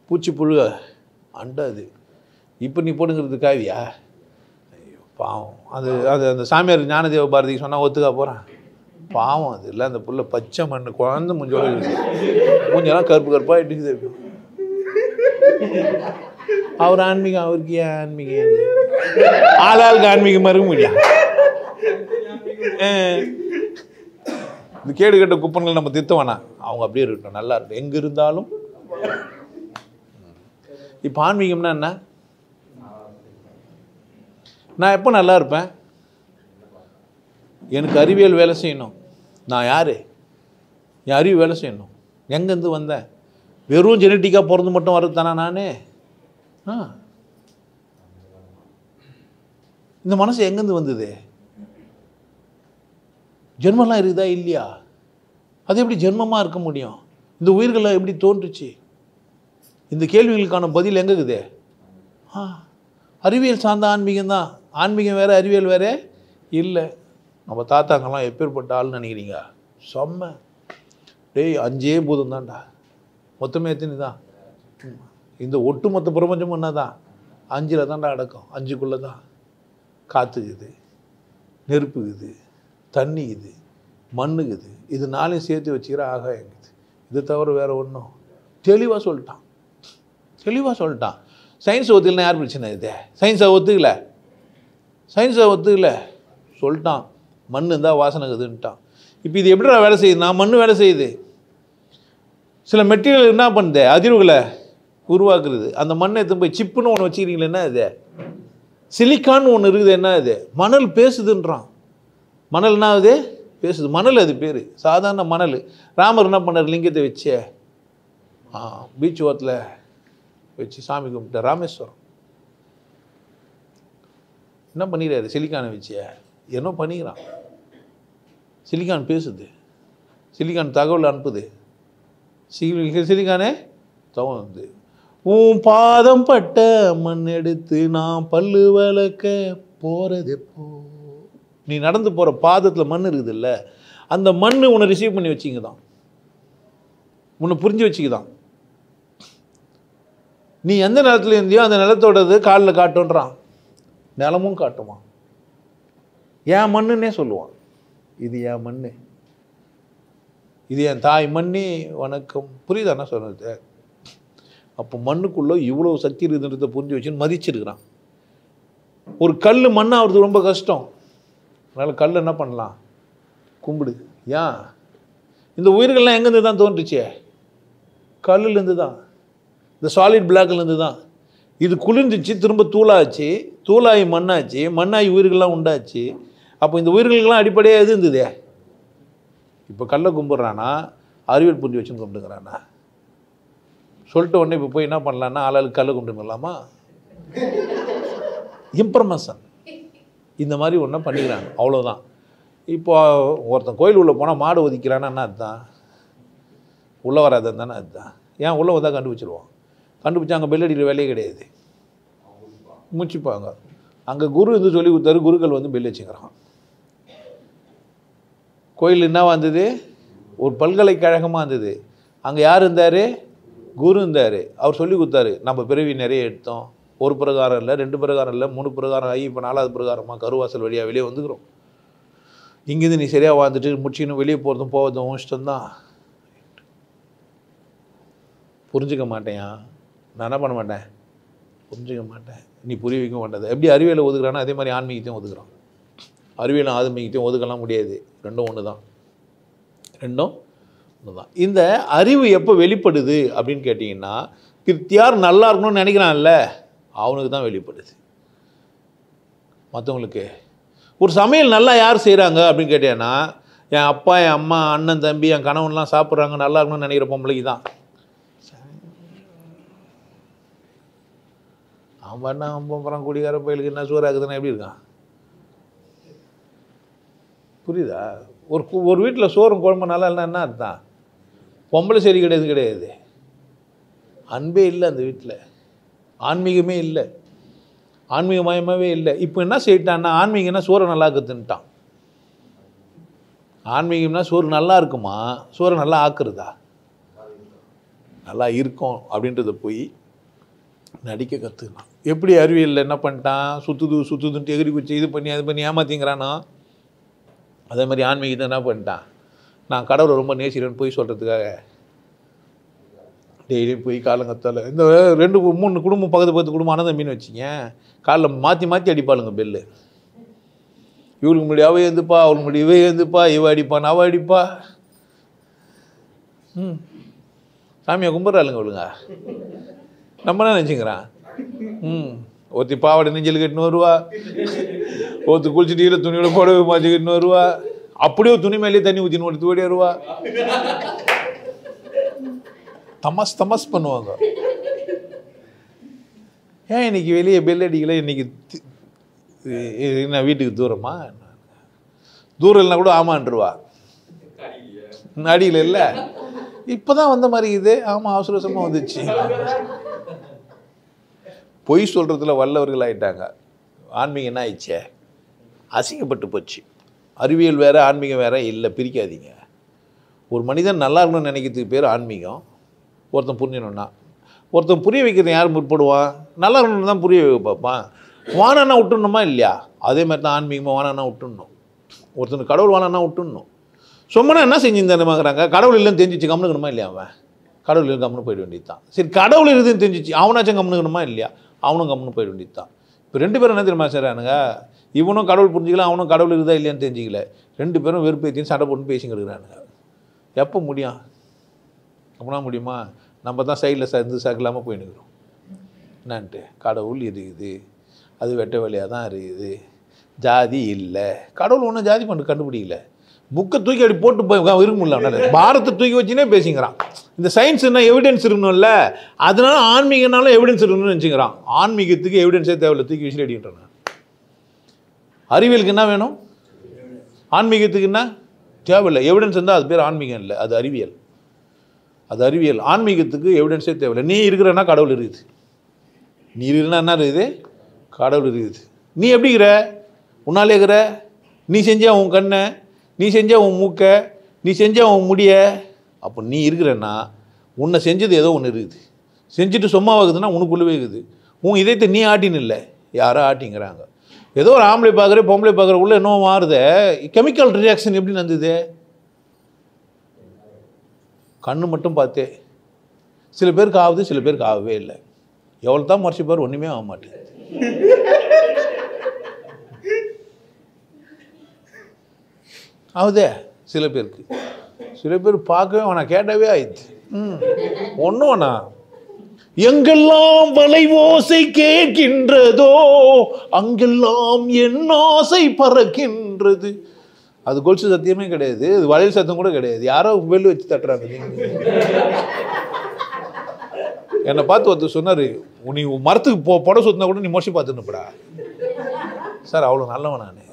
பூச்சி புழு அண்டாது. இப்போ நீ போட்டுங்கிறது காவியா? ஐயோ பாவம். அது அது அந்த சாமியார் ஞானதேவ பாரதிக்கு சொன்னால் ஒத்துக்கா போகிறான். பாவம். அது இல்லை, அந்த புள்ள பச்சை மண் குழந்தை மூஞ்சோட மூஞ்செல்லாம் கருப்பு கருப்பாக இட்டுக்குது. அவர் ஆன்மீகம், அவருக்கு ஏன் ஆன்மீகம்? ஆளாளுக்கு ஆன்மீகம் மறுக்க முடியும். இந்த கேடு கட்ட குப்பன்கள் நம்ம திருத்த வேணாம், அவங்க அப்படியே இருக்கட்டும், நல்லா இருக்கும் எங்கே இருந்தாலும். இப்போ ஆன்மீகம்னா என்ன? நான் எப்போ நல்லா இருப்பேன்? எனக்கு அறிவியல் வேலை செய்யணும். நான் யார்? என் அறிவு வேலை செய்யணும். எங்கேருந்து வந்தேன்? வெறும் ஜெனட்டிக்காக பிறந்து மட்டும் வர்றது தானே நான்? இந்த மனசு எங்கேருந்து வந்தது? ஜென்மம்லாம் இருக்குதா இல்லையா? அது எப்படி ஜென்மமாக இருக்க முடியும்? இந்த உயிர்கள்லாம் எப்படி தோன்றுச்சு? இந்த கேள்விகளுக்கான பதில் எங்கே இருக்குது? அறிவியல் சார்ந்த ஆன்மீகம் தான். ஆன்மீகம் வேறு, அறிவியல் வேறு இல்லை. நம்ம தாத்தாங்கெல்லாம் எப்பேற்பட்ட ஆள்னு நினைக்கிறீங்க? செம்ம. டேய் 5 பூதம் தான்டா, மொத்தமே எத்தனை தான்? இந்த ஒட்டுமொத்த பிரபஞ்சமும் என்ன தான்? 5 தான்டா அடக்கம். 5க்குள்ளே தான் காற்றுக்குது, நெருப்புக்குது, தண்ணிக்குது, மண்ணுக்குது. இது 4 சேர்த்து வச்சுக்கிற ஆகாயங்குது. இது தவிர வேறு ஒன்றும். தெளிவாக சொல்லிட்டான். சயின்ஸை ஒத்துக்கலன்னா யார் பிரச்சனை? இது சயின்ஸை ஒத்துக்கல சொல்லிட்டான். மண் இருந்தால் வாசனைக்குதுன்ட்டான். இப்போ இது எப்படி வேலை செய்யுதுன்னா, மண் வேலை செய்யுது. சில மெட்டீரியல் என்ன பண்ணுது? அதிர்வுகளை உருவாக்குறது. அந்த மண்ணை எடுத்து போய் சிப்புன்னு ஒன்று வச்சுக்கிறீங்களே, என்ன இது? சிலிக்கான்னு ஒன்று இருக்குது, என்ன இது? மணல் பேசுதுன்றான். மணல் என்ன ஆகுது? பேசுது. மணல் அது பேர், சாதாரண மணல். ராமர் என்ன பண்ணார்? லிங்கத்தை வச்சு பீச் ஓரத்தில் வச்சு சாமி கும்பிட்டார். ராமேஸ்வரம் என்ன பண்ணிடுறாரு? சிலிக்கானை வச்சு என்ன பண்ணிக்கிறான்? சிலிக்கான் பேசுது, சிலிக்கான் தகவல் அனுப்புது. சிலிக்கானே தவந்து உன் பாதம் பட்ட மண் எடுத்து நான் பல்லு வளர்க்க போகிறது எப்போ? நீ நடந்து போகிற பாதத்தில் மண் இருக்குது இல்லை, அந்த மண் உன்னை ரிசீவ் பண்ணி வச்சுங்கதான், உன்னை புரிஞ்சு வச்சுக்குதான். நீ எந்த நிலத்துல இருந்தியோ அந்த நிலத்தோடது காலில் காட்டுன்றான். நிலமும் காட்டுமா? என் மண்ணுன்னே சொல்லுவான். இது என் மண்ணு, இது என் தாய் மண்ணி வணக்கம். புரியுதாண்ணா சொன்னது? அப்போ மண்ணுக்குள்ளே இவ்வளோ சக்தி இருக்குன்றதை புரிஞ்சு வச்சுன்னு மதிச்சிருக்கிறான். ஒரு கல் மண்ணாகிறது ரொம்ப கஷ்டம். அதனால் கல் என்ன பண்ணலாம்? கும்பிடு. ஏன்? இந்த உயிர்கள்லாம் எங்கேருந்து தான் தோன்றுச்சே? கல்லுலேருந்து தான், இந்த சாலிட் பிளாக்லேருந்து தான். இது குளிர்ந்துச்சு, திரும்ப தூளாச்சு, தூளாகி மண்ணாச்சு, மண்ணாகி உயிர்கள்லாம் உண்டாச்சு. அப்போ இந்த உயிர்களுக்கெல்லாம் அடிப்படையாக எது இருந்தது? இப்போ கல்லை கும்பிட்றானா, அறிவியல் புரிஞ்சு வச்சுன்னு கும்பிட்டுக்கிறானா? சொல்லிட்டு உடனே இப்போ போய் என்ன பண்ணலான்னா, ஆளாளுக்கு கல்லை கும்பிட்டுலாமா? இம்ப்ரமேஷன் இந்த மாதிரி ஒன்றும் பண்ணிக்கிறாங்க, அவ்வளோதான். இப்போ ஒருத்தன் கோயில் உள்ளே போனால் மாடு ஒதிக்கிறான்னா என்ன அதுதான்? உள்ளே வராதுன்னு தானே அதுதான். ஏன் உள்ளே வந்தால் கண்டுபிடிச்சிருவோம். கண்டுபிடிச்சா அங்கே பெல்லடிக்கிற வேலையே கிடையாது, முடிச்சுப்பாங்க. அங்கே குரு வந்து சொல்லி கொடுத்தாரு, குருக்கள் வந்து பெல் வச்சுக்கிறான். கோயில் என்ன வந்தது? ஒரு பல்கலைக்கழகமாக இருந்தது. அங்கே யார் இருந்தார்? குரு இருந்தார். அவர் சொல்லி கொடுத்தாரு. நம்ம பிறவி நிறைய எடுத்தோம். ஒரு பிரகாரம் இல்லை, 2 பிரகாரம் இல்லை, 3 பிரகாரம் ஆகி இப்போ 4வது பிரகாரமாக கருவாசல் வழியாக வெளியே வந்துக்கிறோம். இங்கேருந்து நீ சரியாக வாழ்ந்துட்டு முடிச்சுன்னு வெளியே போகிறதும் போவதும் இஷ்டம்தான். புரிஞ்சுக்க மாட்டேயா? நான் என்ன பண்ண மாட்டேன்? புரிஞ்சுக்க மாட்டேன். நீ புரிய வைக்க மாட்டேது. எப்படி அறிவியலை ஒதுக்குறானோ அதே மாதிரி ஆன்மீகத்தையும் ஒதுக்குறான். அறிவியலும் ஆன்மீகத்தையும் ஒதுக்கலாம் முடியாது. ரெண்டும் ஒன்று தான். இந்த அறிவு எப்போ வெளிப்படுது அப்படின்னு கேட்டிங்கன்னா, கிருத்தியார் நல்லா இருக்கணும்னு நினைக்கிறான்ல, அவனுக்கு தான் வெளிப்படுது. மற்றவங்களுக்கு ஒரு சமையல் நல்லா யார் செய்கிறாங்க அப்படின்னு கேட்டேன்னா, என் அப்பா, என் அம்மா, அண்ணன், தம்பி, என் கணவன்லாம் சாப்பிட்றாங்க நல்லா இருக்கணும்னு நினைக்கிற பொம்பளைக்கு தான். அவன் பண்ண அப்புறம் குடிகார பயிலுக்கு என்ன சோறு ஆகுதுன்னா எப்படி இருக்கான்? புரியுதா? ஒரு வீட்டில் சோறும் குழம்பு நல்லா இல்லைன்னா என்ன அர்த்தம்? பொம்பளை சரி கிடையாது. அன்பே இல்லை அந்த வீட்டில், ஆன்மீகமே இல்லை, ஆன்மீகமயமாகவே இல்லை. இப்போ என்ன செய்யிட்டான்னா ஆன்மீகம்னா சோறை நல்லா இருக்குதுன்ட்டான். ஆன்மீகம்னா சோறு நல்லா இருக்குமா? சோறை நல்லா ஆக்குறதா? நல்லா இருக்கும் அப்படின்றத போய் நடிக்க கற்றுக்கணும். எப்படி அறிவியலில் என்ன பண்ணிட்டான்? சுற்றுதுன்ட்டு எகிரி குச்சி இது பண்ணி அது பண்ணி ஏமாத்திங்கிறானோ, அதே மாதிரி ஆன்மீகத்தை என்ன பண்ணிட்டான்? நான் கடவுளை ரொம்ப நேசிக்கிறேன்னு போய் சொல்கிறதுக்காக டெய்லியும் போய் காலங்கத்தால் இந்த 2-3 குடும்பம் பக்கத்து குடும்பம் அனந்தம்பின்னு வச்சிங்க, காலைல மாற்றி அடிப்பாளுங்க பெல்லு. இவளுக்கு முன்னாடி அவ எழுந்துப்பா, அவளுக்கு முன்னாடி இவ எழுந்துப்பா, இவ அடிப்பான் அவ அடிப்பா. சாமியை கும்பிட்றாளுங்க அவளுங்க. நம்ம என்ன நினச்சிக்கிறான்? ஒருத்தி பாவாடை நெஞ்சல் கட்டின்னு வருவா, ஒருத்தி குளிச்சுட்டு ஈர துணியோட புடவை மாற்றி கட்டின்னு வருவா, அப்படியே துணி மேலேயே தண்ணி ஊற்றின்னு ஒருத்தி ஓடி வருவா. தமஸ் பண்ணுவாங்க. ஏன் இன்னைக்கு வெளியே பெல் அடிக்கல? இன்னைக்கு என்ன வீட்டுக்கு தூரமா? தூரம் இல்லைனா கூட ஆமான்ருவா. அடியில் இல்லை, இப்போதான் வந்த மாதிரி இது. ஆமாம், அவசரமாக வந்துச்சு. பொய் சொல்கிறதுல வல்லவர்கள் ஆயிட்டாங்க. ஆன்மீகம் என்ன ஆயிடுச்சே? அசிங்கப்பட்டு போச்சு. அறிவியல் வேறு ஆன்மீகம் வேறு இல்லை, பிரிக்காதீங்க. ஒரு மனிதன் நல்லா இருக்கணும்னு நினைக்கிறதுக்கு பேர் ஆன்மீகம். ஒருத்தன் புரியணும்னா, ஒருத்தன் புரிய வைக்கிறது யார் முற்படுவான்? நல்லா இருக்கணும்னு தான் புரிய வைக்க பார்ப்பான். வானானா விட்டுணுமா இல்லையா? அதே மாதிரி தான் ஆன்மீகமாக வானானா விட்டுடணும். ஒருத்தனுக்கு கடவுள் வானானா விட்டுடணும். சும்மனா என்ன செஞ்சுருந்தாருமாங்கிறாங்க? கடவுள் இல்லைன்னு தெரிஞ்சிச்சு கம்னுக்கணுமா இல்லையா? அவன் கடவுள் இல்லை கம்னு போயிட வேண்டியது தான். சரி, கடவுள் இருக்குதுன்னு தெரிஞ்சிச்சு அவனாச்சும் கம்னுக்கணுமா இல்லையா? அவனும் கம்னு போயிட வேண்டியது தான். இப்போ 2 பேரும் என்ன தெரியுமா செய்கிறானுங்க? இவனும் கடவுள் புரிஞ்சிக்கல, அவனும் கடவுள் இருக்குதா இல்லையான்னு தெரிஞ்சிக்கல. 2 பேரும் வெறுப்பேற்றின்னு சண்டை போட்டு பேசிக்கிடுறானுங்க. எப்போ முடியும்? அப்படின்னா முடியுமா? நம்ம தான் சைடில் சகலாமல் போயின்னுக்கிறோம். என்னான்ட்டு கடவுள் இருக்குது, அது வெட்ட வழியாக தான் இருக்குது, ஜாதி இல்லை. கடவுள் ஒன்றும் ஜாதி பண்ணு கண்டுபிடிக்கல. புக்கை தூக்கி அப்படி போட்டு இருக்க முடியல, பாரத்தை தூக்கி வச்சுனே பேசிக்கிறான். இந்த சயின்ஸ்னா எவிடன்ஸ் இருக்கணும்ல, அதனால ஆன்மீகனாலும் எவிடன்ஸ் இருக்கணும்னு நினச்சிக்கிறான். ஆன்மீகத்துக்கு எவிடன்ஸே தேவையில்லை, தூக்கி விசில் அடிக்கின்றன. அறிவியலுக்கு என்ன வேணும்? ஆன்மீகத்துக்கு என்ன தேவையில்லை? எவிடன்ஸ் இருந்தால் அது பேர் ஆன்மீகம் இல்லை, அது அறிவியல். அது அறிவியல். ஆன்மீகத்துக்கு எவிடன்ஸே தேவையில்லை. நீ இருக்கிறன்னா கடவுள் இருக்குது, நீ இருக்கிறனா என்ன இருக்குது? கடவுள் இருக்குது. நீ எப்படி இருக்கிற? உன்னாலே இருக்கிற? நீ செஞ்சா உன் கண்ணை, நீ செஞ்சா உன் மூக்கை, நீ செஞ்சா உன் முடிய. அப்போ நீ இருக்கிறன்னா உன்னை செஞ்சது ஏதோ ஒன்று இருக்குது. செஞ்சுட்டு சும்மாவாகுதுன்னா உனக்குள்ளவே இருக்குது. உன் இதயத்தை நீ ஆட்டின்னு இல்லை, யாரோ ஆட்டிங்கிறாங்க. ஏதோ ஒரு ஆம்பளை பார்க்குற பொம்பளை பார்க்குற உள்ள இன்னும் மாறுது. கெமிக்கல் ரியாக்ஷன் எப்படி நடந்தது? கண்ணு மட்டும் பார்த்தே சில பேருக்கு ஆகுது, சில பேருக்கு ஆகவே இல்லை. எவ்வளோ தான் மறைச்சிப்பார், ஒன்றுமே ஆக மாட்டேன். ஆகுதே சில பேருக்கு. சில பேர் பார்க்கவே வேணாம், கேட்டவே ஆயிடுச்சு. ஒன்றும் வேணாம். எங்கெல்லாம் வளைவோசை கேட்கின்றதோ அங்கெல்லாம் என் ஆசை பறக்கின்றது. அது கொலுசு சத்தியமே கிடையாது, அது வளையல் சத்தம் கூட கிடையாது, யாரோ வெளில வச்சு தட்டுறாங்க. என்னை பார்த்து ஒருத்தர் சொன்னார், நீ மரத்துக்கு புடவை சுத்தினா கூட நீ மோசி பார்த்துன்னுப்படா. சார் அவ்வளோ நல்லவன் நான்.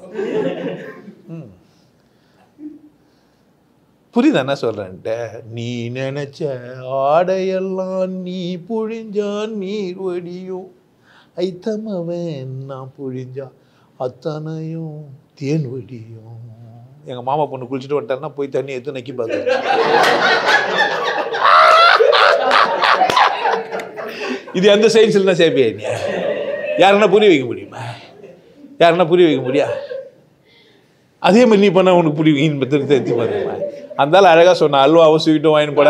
புரியுதா என்ன சொல்கிறேன்ட்டு? நீ நினச்ச ஆடையெல்லாம் நீ புழிஞ்சா நீர் வடியும், ஐத்தமவன் நான் புழிஞ்சா அத்தனையும் தேன் வடியும். எங்கள் மாமா பொண்ணு குளிச்சுட்டு வந்துட்டாருன்னா போய் தண்ணி எடுத்து நக்கி பார்த்து, இது எந்த சயின்ஸில் தான் சேப்பியா? நீ யாருன்னா புரிய வைக்க முடியுமா? யாருன்னா புரிய வைக்க முடியா? அதே மாதிரி நீ பண்ண உனக்கு புரியும். தெரிஞ்சு பாருங்க, அந்தாலும் அழகாக சொன்ன அல்வாவும் ஸ்வீட்டும் வாங்கிட்டு போட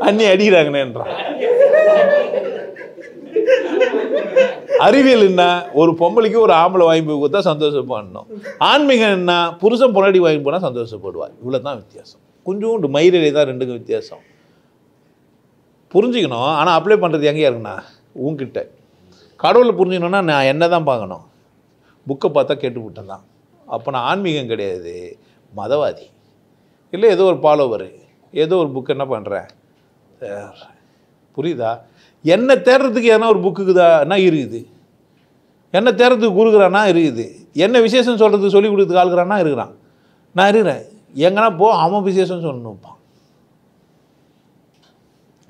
அண்ணி அடிக்கிறாங்கன்னுன்றான். அறிவியல் என்ன? ஒரு பொம்பளைக்கு ஒரு ஆம்பளை வாங்கி போய் கொடுத்தா சந்தோஷப்படணும். ஆன்மீகம் என்ன? புருஷன் பொண்டாடி வாங்கி போனால் சந்தோஷப்படுவார். இவ்வளோ தான் வித்தியாசம். கொஞ்சோண்டு மயிரிலே தான் ரெண்டுக்கும் வித்தியாசம். புரிஞ்சுக்கணும். ஆனால் அப்ளை பண்ணுறது எங்கேயா இருக்குண்ணா? உங்ககிட்ட. கடவுளை புரிஞ்சுக்கணுன்னா நான் என்ன தான் பார்க்கணும்? புக்கை பார்த்தா கேட்டுவிட்டேன் தான். அப்போ நான் ஆன்மீகம் கிடையாது, மதவாதி. இல்லை ஏதோ ஒரு ஃபாலோவர், ஏதோ ஒரு புக் என்ன பண்ணுறேன். புரியுதா? என்ன தேடுறதுக்கு எதனா ஒரு புக்குக்குதானா இருக்குது, என்ன தேடுறதுக்கு குருக்குறானா இருக்குது, என்ன விசேஷம் சொல்கிறதுக்கு சொல்லிக் கொடுத்துக்கு ஆளுக்குறானா இருக்கிறான். நான் இருக்கிறேன், எங்கன்னா போ அவன் விசேஷம் சொல்லணும்ப்பான்.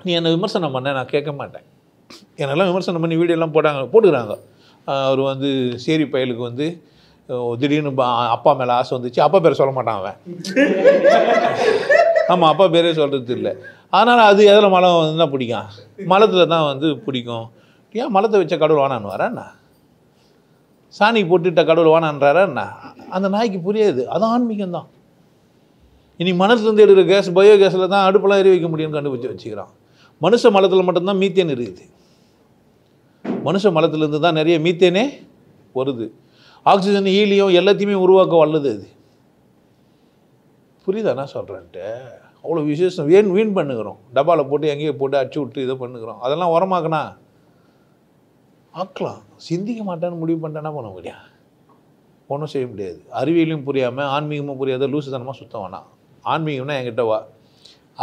நீ என்னை விமர்சனம் பண்ண நான் கேட்க மாட்டேன். என்னெல்லாம் விமர்சனம் பண்ணி வீடியோலாம் போட்டுக்கிறாங்க. அவர் வந்து சேரி பயலுக்கு வந்து திடீர்னு அப்பா மேலே ஆசை வந்துச்சு, அப்பா பேரை சொல்ல மாட்டான் அவன். ஆமாம், அப்பா பேரே சொல்கிறது இல்லை. அதனால் அது எதில் மலம் வந்து பிடிக்கும், மலத்தில் தான் வந்து பிடிக்கும். ஏன் மலத்தை வச்ச கடவுள் வானான்னு வரேன்னா, சாணி போட்டுட்ட கடவுள் வானான்றாரா? அந்த நாய்க்கு புரியாது. அது ஆன்மீகம்தான். இனி மனசுலேருந்து எடுக்கிற கேஸ் பயோ கேஸில் தான் அடுப்பெல்லாம் எரி வைக்க முடியும்னு கண்டுபிடிச்சி வச்சுக்கிறான். மனுஷ மலத்தில் மட்டும்தான் மீத்தேன் இருக்குது. மனுஷ மலத்திலேருந்து தான் நிறைய மீத்தேனே வருது. ஆக்சிஜன் ஹீலியம் எல்லாத்தையுமே உருவாக்க வல்லது அது. புரியுதா நான் சொல்கிறேன்ட்டு? அவ்வளோ விசேஷம் வீண் பண்ணுகிறோம். டப்பாவில் போட்டு எங்கேயோ போட்டு அடிச்சு விட்டு இதை பண்ணுகிறோம். அதெல்லாம் உரமாக்கணா ஆக்கலாம். சிந்திக்க மாட்டேன்னு முடிவு பண்ணிட்டேன்னா பண்ண முடியும், ஒன்றும் செய்ய முடியாது. அறிவியலையும் புரியாமல் ஆன்மீகமும் புரியாத லூசுத்தனமாக சுத்தம் வேணாம். ஆன்மீகம்னா என்கிட்ட வா,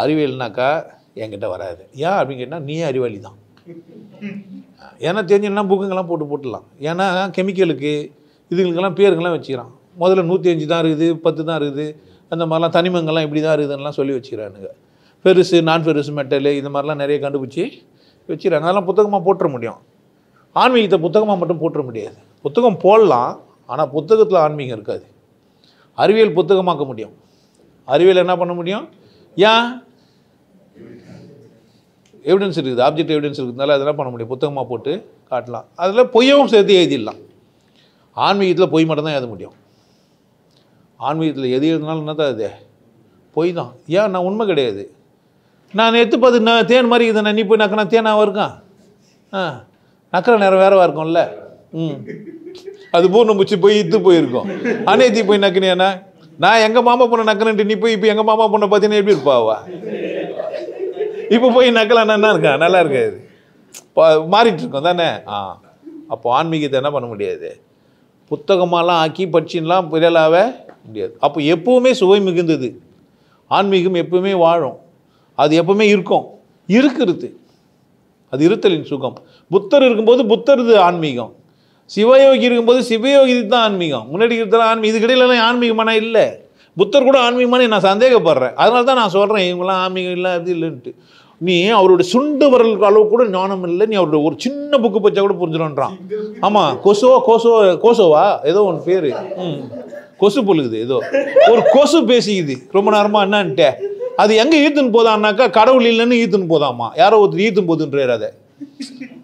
அறிவியல்னாக்கா என்கிட்ட வராது. ஏன் அப்படின்னு கேட்டால் நீயே அறிவாளி தான். ஏன்னா தெரிஞ்சுன்னா புக்குங்கெல்லாம் போட்டுடலாம். ஏன்னா கெமிக்கலுக்கு இதுங்களுக்கெல்லாம் பேருங்கெல்லாம் வச்சுக்கிறான். முதல்ல 105 தான் இருக்குது, 10 தான் இருக்குது, அந்த மாதிரிலாம் தனிமங்கள்லாம் இப்படி தான் இருக்குதுன்னெலாம் சொல்லி வச்சுக்கிறானுங்க. பெருசு நான் பெருசு மெட்டலு இந்த மாதிரிலாம் நிறைய கண்டுபிடிச்சி வச்சுக்கிறாங்க. அதெல்லாம் புத்தகமாக போட்டுற முடியும். ஆன்மீகத்தை புத்தகமாக மட்டும் போட்டுற முடியாது. புத்தகம் போடலாம், ஆனால் புத்தகத்தில் ஆன்மீகம் இருக்காது. அறிவியல் புத்தகமாக்க முடியும். அறிவியல் என்ன பண்ண முடியும்? ஏன் எவிடன்ஸ் இருக்குது, ஆப்ஜெக்ட் எவிடன்ஸ் இருக்கிறதுனால அதெல்லாம் பண்ண முடியும். புத்தகமாக போட்டு காட்டலாம். அதில் பொய்யவும் சேர்த்து எழுதிடலாம். ஆன்மீகத்தில் பொய் மட்டும் தான் எழுத முடியும். ஆன்மீகத்தில் எது எழுதினாலும் என்ன தான் அது பொய் தான். ஏன் நான் உண்மை கிடையாது. நான் எடுத்து பார்த்து நான் தேன் மாதிரி இதை நான் நீ போய் நக்கினா தேனாக இருக்கான். நக்கிற நேரம் வேறவா இருக்கும்ல. அது பூர்ணம் பிடிச்சி போய் இத்து போயிருக்கோம். அநேத்தி போய் நக்கினேன்னா நான் எங்கள் மாமா பொண்ணை நக்கினேன்ட்டு நீ போய் இப்போ எங்கள் மாமா பொண்ணை பார்த்தீங்கன்னா எப்படி இருப்பாவா? இப்போ போய் நக்கலான்னா என்ன இருக்கா? நல்லா இருக்காது, மாறிட்டு இருக்கோம் தானே. அப்போ ஆன்மீகத்தை என்ன பண்ண முடியாது, புத்தகமாலாம் ஆக்கி படிச்சுலாம் புரியலாக முடியாது. அப்போ எப்போவுமே சுவை மிகுந்தது ஆன்மீகம். எப்பவுமே வாழும், அது எப்பவுமே இருக்கும். இருக்கிறது அது இருத்தலின் சுகம். புத்தர் இருக்கும்போது புத்தருது ஆன்மீகம், சிவயோகி இருக்கும்போது சிவயோகி தான் ஆன்மீகம். முன்னாடி இருக்கிற ஆன்மீகம் இது கிடையிலாம் ஆன்மீகமான இல்லை. புத்தர் கூட ஆன்மீகமான நான் சந்தேகப்படுறேன். அதனால தான் நான் சொல்கிறேன் இவங்களாம் ஆன்மீகம் இல்லை அது இல்லைன்ட்டு. நீ அவருடைய சுண்டு வரலுக்கு அளவு கூட ஞானம் இல்லை, நீ அவருடைய ஒரு சின்ன புக்கு பச்சா கூட புரிஞ்சிடும்ன்றான். ஆமாம், கோசோவா ஏதோ ஒன்று பேர், கொசு பொழுகுது, ஏதோ ஒரு கொசு பேசிக்குது ரொம்ப நேரமாக என்னன்ட்டு. அது எங்கே ஈத்துன்னு போதான்னாக்கா கடவுள் இல்லைன்னு ஈத்துன்னு போதாமா, யாரோ ஒருத்தர் ஈத்துன்னு போகுதுன்றார். அதை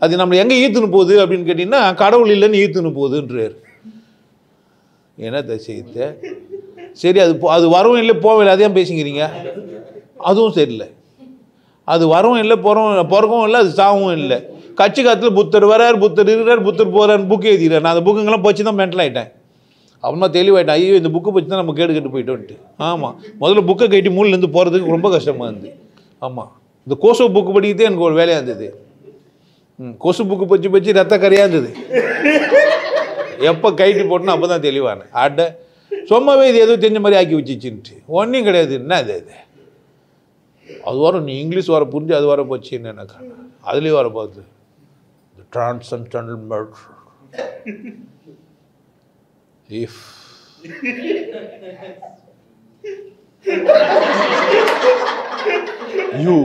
அது நம்மளை எங்கே ஈத்துன்னு போகுது அப்படின்னு கேட்டிங்கன்னா கடவுள் இல்லைன்னு ஈத்துன்னு போகுதுன்றார். என்ன செய்யுது? சரி, அது வரவும் இல்லை போகவே இல்லை, அதையும் பேசிக்கிறீங்க. அதுவும் சரியில்லை. அது வரவும் இல்லை பிறக்கவும் இல்லை, அது சாகவும் இல்லை. கட்சி காலத்தில் புத்தர் வரார், புத்தர் இருக்கிறார், புத்தர் போகிறார், புக்கு எழுதிக்கிறார். நான் அந்த புக்குங்கெல்லாம் பச்சு தான் மென்டல் ஆகிட்டேன். அப்புறமா தெளிவாயிட்டேன், ஐயோ இந்த புக்கு பற்றி தான் நம்ம கேட்டு போயிட்டோன்ட்டு. ஆமாம், முதல்ல புக்கை கட்டி மூலிலேருந்து போகிறதுக்கு ரொம்ப கஷ்டமாக இருந்தது. ஆமாம், இந்த கோசோ புக்கு படிக்கிறதே எனக்கு ஒரு வேலையாக இருந்தது. கொசு புக்கு பச்சு ரத்த கரையாக இருந்தது. எப்போ கைட்டு போட்டோன்னா அப்போ தான் தெளிவானேன். அட சும்மாவே இது எதுவும் தெரிஞ்ச மாதிரி ஆக்கி வச்சிச்சுன்ட்டு ஒன்றும் கிடையாது. என்ன அது வரும், நீ இங்கிலீஷ் வர புரிஞ்சு அது வர போச்சுன்னு எனக்கு அதுலேயும் வர போகுது. டிரான்சென்டென்டல் மர்டர் இஃப் யூ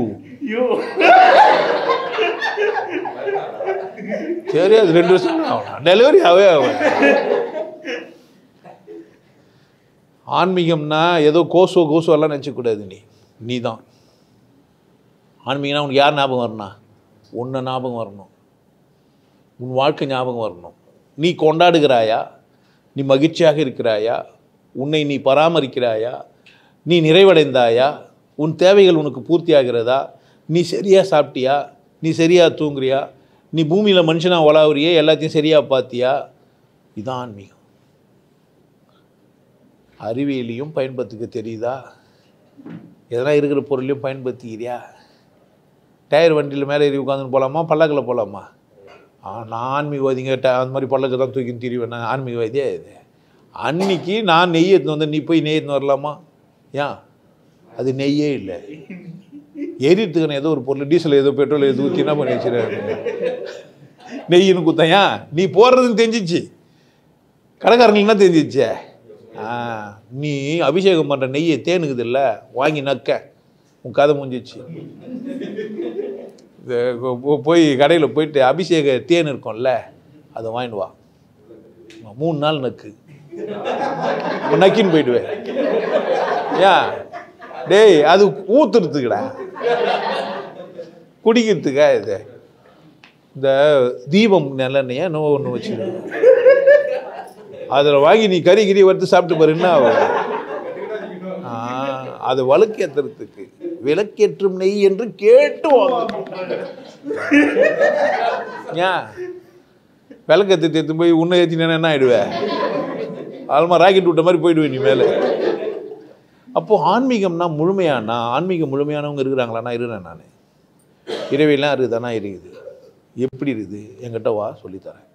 சரி, அது 2 வருஷம் டெலிவரி ஆகும். ஆன்மீகம்னா ஏதோ கோசோ எல்லாம் நினச்சக்கூடாது. நீ தான் ஆன்மீகம்னா உனக்கு யார் ஞாபகம் வரணும்னா உன்னை ஞாபகம் வரணும், உன் வாழ்க்கை ஞாபகம் வரணும். நீ கொண்டாடுகிறாயா, நீ மகிழ்ச்சியாக இருக்கிறாயா, உன்னை நீ பராமரிக்கிறாயா, நீ நிறைவடைந்தாயா, உன் தேவைகள் உனக்கு பூர்த்தி ஆகிறதா, நீ சரியாக சாப்பிட்டியா, நீ சரியாக தூங்குறியா, நீ பூமியில் மனுஷனாக உலாவுறியே, எல்லாத்தையும் சரியாக பார்த்தியா. இதுதான் ஆன்மீகம். அறிவியலையும் பயன்படுத்திக்க தெரியுதா, எதனா இருக்கிற பொருளையும் பயன்படுத்திக்கிறியா. டயர் வண்டியில் மேலே ஏறி உட்காந்துன்னு போகலாமா, பல்லக்கில் போகலாமா? நான் ஆன்மீகவாதிங்க அந்த மாதிரி பல்லக்கு தான் தூக்கின்னு திரிவேன். நான் ஆன்மீகவாதியா? இது அன்னைக்கு நான் நெய் எடுத்துன்னு வந்தேன், நீ போய் நெய் எடுத்துன்னு வரலாமா? ஏன் அது நெய்யே இல்லை. எரித்துக்கணும் ஏதோ ஒரு பொருள், டீசல் ஏதோ பெட்ரோல் ஏதோ ஊற்றி என்ன பண்ணி வச்சுருக்காரு. நெய்யின்னு குத்தையா நீ போடுறதுன்னு தெரிஞ்சிச்சு, கடைக்காரங்களுக்குன்னா தெரிஞ்சிச்சே. நீ அபிஷேகம் பண்ணுற நெய்யை தேனுக்குது இல்லை, வாங்கி நக்க உன் கதை முடிஞ்சிச்சு. போய் கடையில் போயிட்டு அபிஷேக தேன் இருக்கும்ல அதை வாங்கிட்டு வா, 3 நாள் நக்கு, நக்கின்னு போயிடுவேன். ஏன் டேய் அது ஊத்துறதுக்குடா, குடிக்கிறதுக்கா இது. இந்த தீபம் நல்லெண்ணெயா நோ ஒன்று வச்சுருக்கேன், அதில் வாங்கி நீ கறி வறுத்து சாப்பிட்டு பாருன்னா அது வழுக்கேற்றுறதுக்கு விளக்கேற்றும் நெய் என்று கேட்டு ஏன் விளக்கத்தை தேர்த்து போய் உன்னை ஏற்றினா என்ன ஆயிடுவேன், ஆல்மா ராக்கெட் விட்ட மாதிரி போயிடுவேன் நீ மேலே. அப்போது ஆன்மீகம்னா முழுமையானா, ஆன்மீகம் முழுமையானவங்க இருக்கிறாங்களாண்ணா? இருக்கிறேன் நான். இறைவிலாம் இருக்குதானா? இருக்குது. எப்படி இருக்குது? என்கிட்ட வா சொல்லித்தரேன்.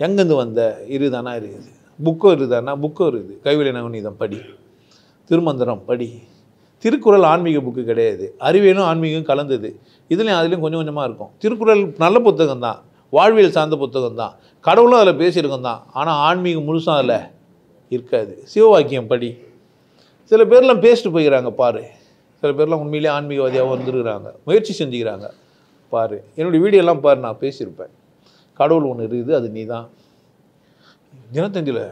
எங்கேருந்து வந்த? இருக்குதானா? இருக்குது. புக்கம் இருக்குதானா? புக்கம் இருக்குது. கைவிலை நவநீதம் படி, திருமந்திரம் படி. திருக்குறள் ஆன்மீக புக்கு கிடையாது, அறிவியலும் ஆன்மீகம் கலந்தது. இதுலேயும் அதுலேயும் கொஞ்சம் கொஞ்சமாக இருக்கும். திருக்குறள் நல்ல புத்தகம் தான், வாழ்வியல் சார்ந்த புத்தகம் தான், கடவுளும் அதில் பேசியிருக்கோம் தான். ஆனால் ஆன்மீகம் முழுசாக அதில் இருக்காது. சிவவாக்கியம் படி. சில பேர்லாம் பேசிட்டு போய்கிறாங்க பாரு, சில பேர்லாம் உண்மையிலே ஆன்மீகவாதியாக வந்துருக்குறாங்க, முயற்சி செஞ்சுக்கிறாங்க பாரு. என்னுடைய வீடியோலாம் பாரு, நான் பேசியிருப்பேன். கடவுள் ஒன்று இருக்குது, அது நீ தான். தினத்தந்தியில்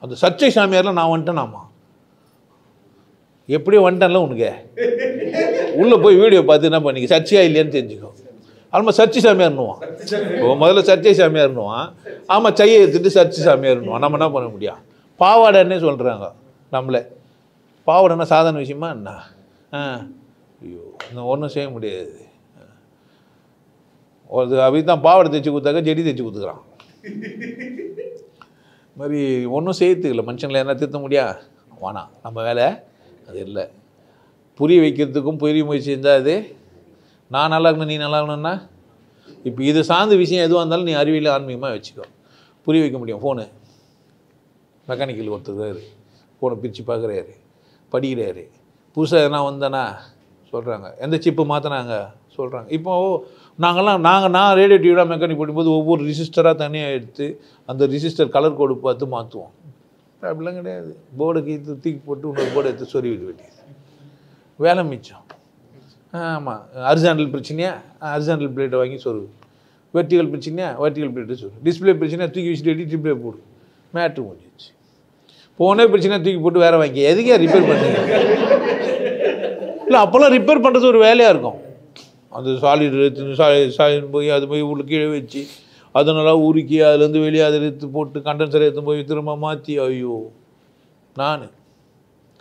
அந்த சர்ச்சை சாமியார்லாம் நான் வந்துட்டேனாமா, எப்படியோ வந்துட்டேன்ல உனக்கு. உள்ளே போய் வீடியோ பார்த்து என்ன பண்ணிக்க, சர்ச்சையா இல்லையான்னு தெரிஞ்சுக்கோ. ஆமாம் சர்ச்சை சாமியார்னுவான், முதல்ல சர்ச்சை சாமியார்னுவான். ஆமாம் சையை எடுத்துட்டு சர்ச்சை சாமியார்னுவான். நம்ம என்ன பண்ண முடியும்? பாவாடைன்னே சொல்கிறாங்க நம்மளை. பாவாடைன்னா சாதாரண விஷயமா என்ன? ஐயோ இன்னும் ஒன்றும் செய்ய முடியாது. ஒரு அப்படித்தான் பாவாடை தைச்சி கொடுத்தாக்க ஜெடி தைச்சி கொடுத்துக்கிறான் மாதிரி. ஒன்றும் செய்யறதுக்கு இல்லை, மனுஷங்களை என்ன திருத்த முடியா? வேணாம், நம்ம வேலை அது இல்லை. புரிய வைக்கிறதுக்கும் புரிய முயற்சி செஞ்சால் அது நான் நல்லா இருக்கணும், நீ நல்லா இருக்கணும்னா. இப்போ இது சார்ந்த விஷயம் எதுவாக இருந்தாலும் நீ அறிவியல் ஆன்மீகமாக வச்சுக்கோ, புரிய வைக்க முடியும். ஃபோனு மெக்கானிக்கல் ஒருத்தர் ஃபோனை பிரித்து பார்க்குறாரு, படிக்கிறாரு. புதுசாக எதனா வந்தேன்னா சொல்கிறாங்க, எந்த சிப்பு மாற்றினாங்க சொல்கிறாங்க. இப்போது நான் ரேடியோ டிவிலாம் மெக்கானிக் படிக்கும்போது ஒவ்வொரு ரிஜிஸ்டராக தனியாக எடுத்து அந்த ரிஜிஸ்டர் கலர் கோடு பார்த்து மாற்றுவோம். அப்படிலாம் கிடையாது. போர்டுக்கு தூக்கி போட்டு இன்னொரு போர்டை எடுத்து சொறி விட வேண்டியது, வேலை மிச்சம். ஆமாம், ஹரிசாண்டல் பிரச்சனையா ஹரிசாண்டல் பிளேட்டை வாங்கி சொருவு, வெர்டிகல் பிரச்சனையா வெர்டிகல் பிளேட்டை சொருவு, டிஸ்பிளே பிரச்சனையா தூக்கி வச்சுட்டு டிஸ்பிளே போடு, மேட்ரு முடிஞ்சிச்சு. போனே பிரச்சனை தூக்கி போட்டு வேறு வாங்கி எதுக்கே ரிப்பேர் பண்ணுங்க. இல்லை அப்போல்லாம் ரிப்பேர் பண்ணுறது ஒரு வேலையாக இருக்கும். அந்த சாலிட் சாலிட் போய் அது போய் உள்ள கீழே வச்சு அதை நல்லா உருக்கி அதுலேருந்து வெளியே அதை எடுத்து போட்டு கண்டென்சரை எடுத்து போய் திரும்ப மாற்றி, ஐயோ நான்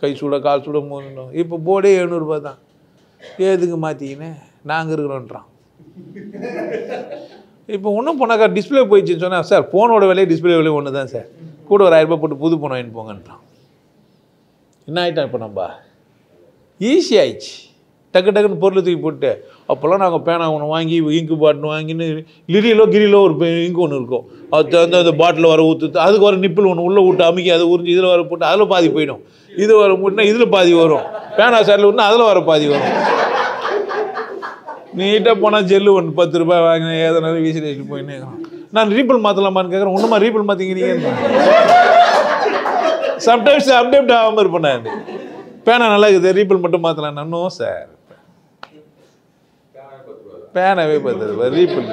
கை சூட கால் சூட மூடணும். இப்போ போர்டே 700 ரூபா தான். எதுக்கு மாற்றிக்கினேன், நாங்கள் இருக்கிறோன்றான். இப்போ ஒன்றும் போனாக்கா டிஸ்பிளே போயிடுச்சுன்னு சொன்னால், சார் ஃபோனோட விலையை டிஸ்பிளே விலையை ஒன்று தான் சார், கூட ஒரு 1000 ரூபாய் போட்டு புது ஃபோன் வாங்கிட்டு போங்கன்றான். என்ன ஆகிட்டான் இப்போ? நம்ம ஈஸி ஆயிடுச்சு, டக்குன்னு பொருளை தூக்கி போட்டு. அப்போல்லாம் நாங்கள் பேனா ஒன்று வாங்கி இங்கு பாட்டில் வாங்கின்னு கிரிலோ ஒரு இங்கு ஒன்று இருக்கும், அது அந்த பாட்டில் வர ஊற்று, அதுக்கு வர நிப்பிள் ஒன்று உள்ளே விட்டு அமுக்கி அதை உறிஞ்சி இதில் வர போட்டு அதில் பாதி போயிடும், இது வர முட்டினா இதில் பாதி வரும், பேனா சாரில் விட்டுனா அதில் வர பாதி வரும். நீட்டாக போனால் ஜெல்லு ஒன்று 10 ரூபாய் வாங்கினேன், எதனாலும் வீசி வச்சுட்டு போயின்னு. நான் ரீபிள் மாற்றலாமான்னு கேட்குறேன், ஒன்றுமா ரீபிள் மாற்றிக்கிறீங்க. சம்டைம்ஸ் அப்டேட் ஆகாமல் இருப்பேன் நான். பேனா நல்லா இருக்குது, ரீபிள் மட்டும் மாற்றலாம். நோ சார், பேனாவே 10 ரூபாய், ரீபிள்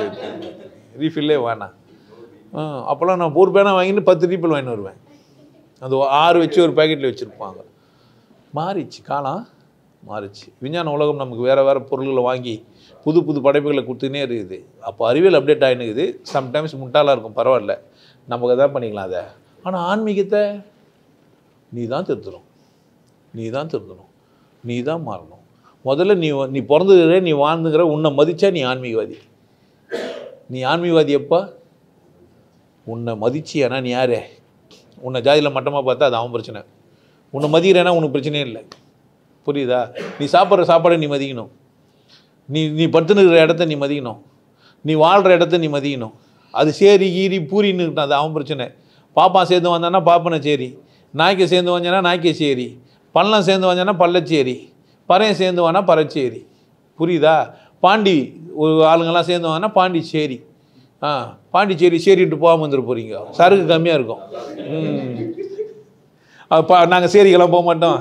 ரீஃபில்லே வேணாம். அப்போல்லாம் நான் ஒரு பேனா வாங்கிட்டு 10 ரீபிள் வாங்கிட்டு வருவேன். அது 6 வச்சு ஒரு பேக்கெட்டில் வச்சுருப்பாங்க. மாறிச்சு, காலம் மாறிச்சு. விஞ்ஞான உலகம் நமக்கு வேறு பொருள்களை வாங்கி புது புது படைப்புகளை கொடுத்துனே இருக்குது. அப்போ அறிவியல் அப்டேட் ஆகினுக்குது. சம்டைம்ஸ் முட்டாளாக இருக்கும், பரவாயில்ல, நமக்கு தான் பண்ணிக்கலாம் அதை. ஆனால் ஆன்மீகத்தை நீ தான் திருத்தணும், நீ தான் திருத்தணும், நீ தான் மாறணும். முதல்ல நீ பிறந்துக்கிற, நீ வாழ்ந்துக்கிற, உன்னை மதித்தா நீ ஆன்மீகவாதி. நீ ஆன்மீகவாதி எப்போ? உன்னை மதிச்சியானா நீ யார்? உன்னை ஜாதியில் மட்டமாக பார்த்தா அது அவன் பிரச்சனை. உன்னை மதிக்கிறேன்னா உனக்கு பிரச்சனையே இல்லை. புரியுதா? நீ சாப்பிட்ற சாப்பாடை நீ மதிக்கணும், நீ படுத்துனுக்கிற இடத்த நீ மதிக்கணும், நீ வாழ்கிற இடத்த நீ மதிக்கணும். அது சேரி கீரி பூரின்னு இருக்கட்டும், அது அவன் பிரச்சனை. பாப்பான் சேர்ந்து வந்தானா பாப்பனை சேரி, நாய்க்கை சேர்ந்து வந்தானா நாய்க்கை சேரி, பள்ளம் சேர்ந்து வந்தானா பள்ளச்சேரி, பறையன் சேர்ந்து வானா பறைச்சேரி. புரியுதா? பாண்டி ஒரு ஆளுங்கெல்லாம் சேர்ந்து வானா பாண்டிச்சேரி. பாண்டிச்சேரி சேரிட்டு போகாமல் வந்துட்டு போகிறீங்க, சரக்கு கம்மியாக இருக்கும். நாங்கள் சேரிக்கெல்லாம் போக மாட்டோம்.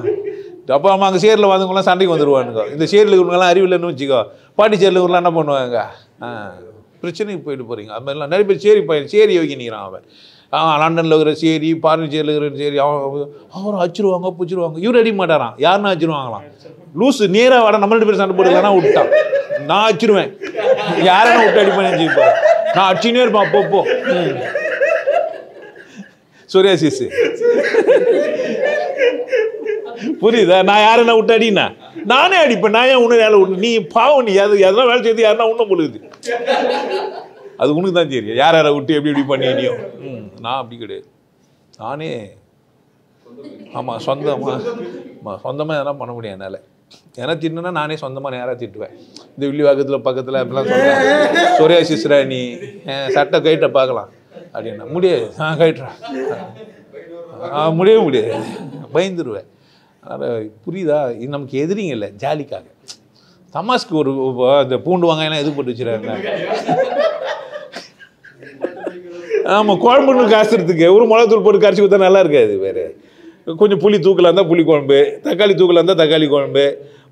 அப்போ நம்ம அங்கே சேரில் வந்தவங்களாம் சண்டைக்கு வந்துடுவானுங்க. இந்த சேரியில் இவங்கெல்லாம் அறிவில்லைன்னு வச்சுக்கோ, பாண்டிச்சேரியில் இவங்களாம் என்ன பண்ணுவாங்க, பிரச்சனைக்கு போயிட்டு போகிறீங்க. அது மாதிரிலாம் நிறைய பேர் சேரி வைக்கிறான் அவன். லண்டனில் இருக்கிற சேரி, பாண்டிச்சேரியில் இருக்கிற சேரி, அவரை அச்சிருவாங்க பிடிச்சிருவாங்க. இவர் அடிக்க மாட்டாரான், யாருன்னா அச்சிருவாங்களாம். லூஸு நேராக வாட நம்ம 2 பேர் சண்டை போடுறதுனா விட்டான், நான் அச்சிருவேன். யாரெல்லாம் விட்டு அடிப்பேன் நினச்சிப்பேன், நான் அடிச்சுனே இருப்பேன். அப்பப்போ சொரியாசிஸ் புரியுதா? நான் யாரெல்லாம் விட்டு அடினா நானே அடிப்பேன். நான் ஏன் உன்ன வேலை விட்டு, நீ பாவம், நீ எதனா வேலை செய்து யாருன்னா உன்ன பொழுது, அது உனக்கு தான் தெரியும் யார் யாரை விட்டு எப்படி எப்படி பண்ணியோ. நான் அப்படி கிடையாது. நானே ஆமாம் சொந்தமாக எதனா பண்ண முடியும் என்னால். ஏன்னா திட்டுனா நானே சொந்தமாக நேராக திட்டுவேன். இந்த வில்லிவாக்கத்தில் பக்கத்தில் அப்படிலாம் சொல்கிறேன், சொரியாசிஸ்ரா நீ சட்டை கைட்டை பார்க்கலாம் அப்படின்னா முடியாது, கைட்டுறேன், முடியவே முடியாது, பயந்துருவேன். அதனால் புரியுதா? இது நமக்கு எதிரிங்க இல்லை, ஜாலிக்காக தமாஸ்க்கு ஒரு இந்த பூண்டு வாங்காயெல்லாம் எது போட்டு வச்சுறாங்க. ஆமாம், குழம்புன்னு காசுறதுக்கு ஒரு மிளகாத்தூள் போட்டு கரைச்சி கொடுத்தா நல்லா இருக்காது. வேறு கொஞ்சம் புளி தூக்கலாக இருந்தால் புளி குழம்பு, தக்காளி தூக்கலாக இருந்தால் தக்காளி குழம்பு,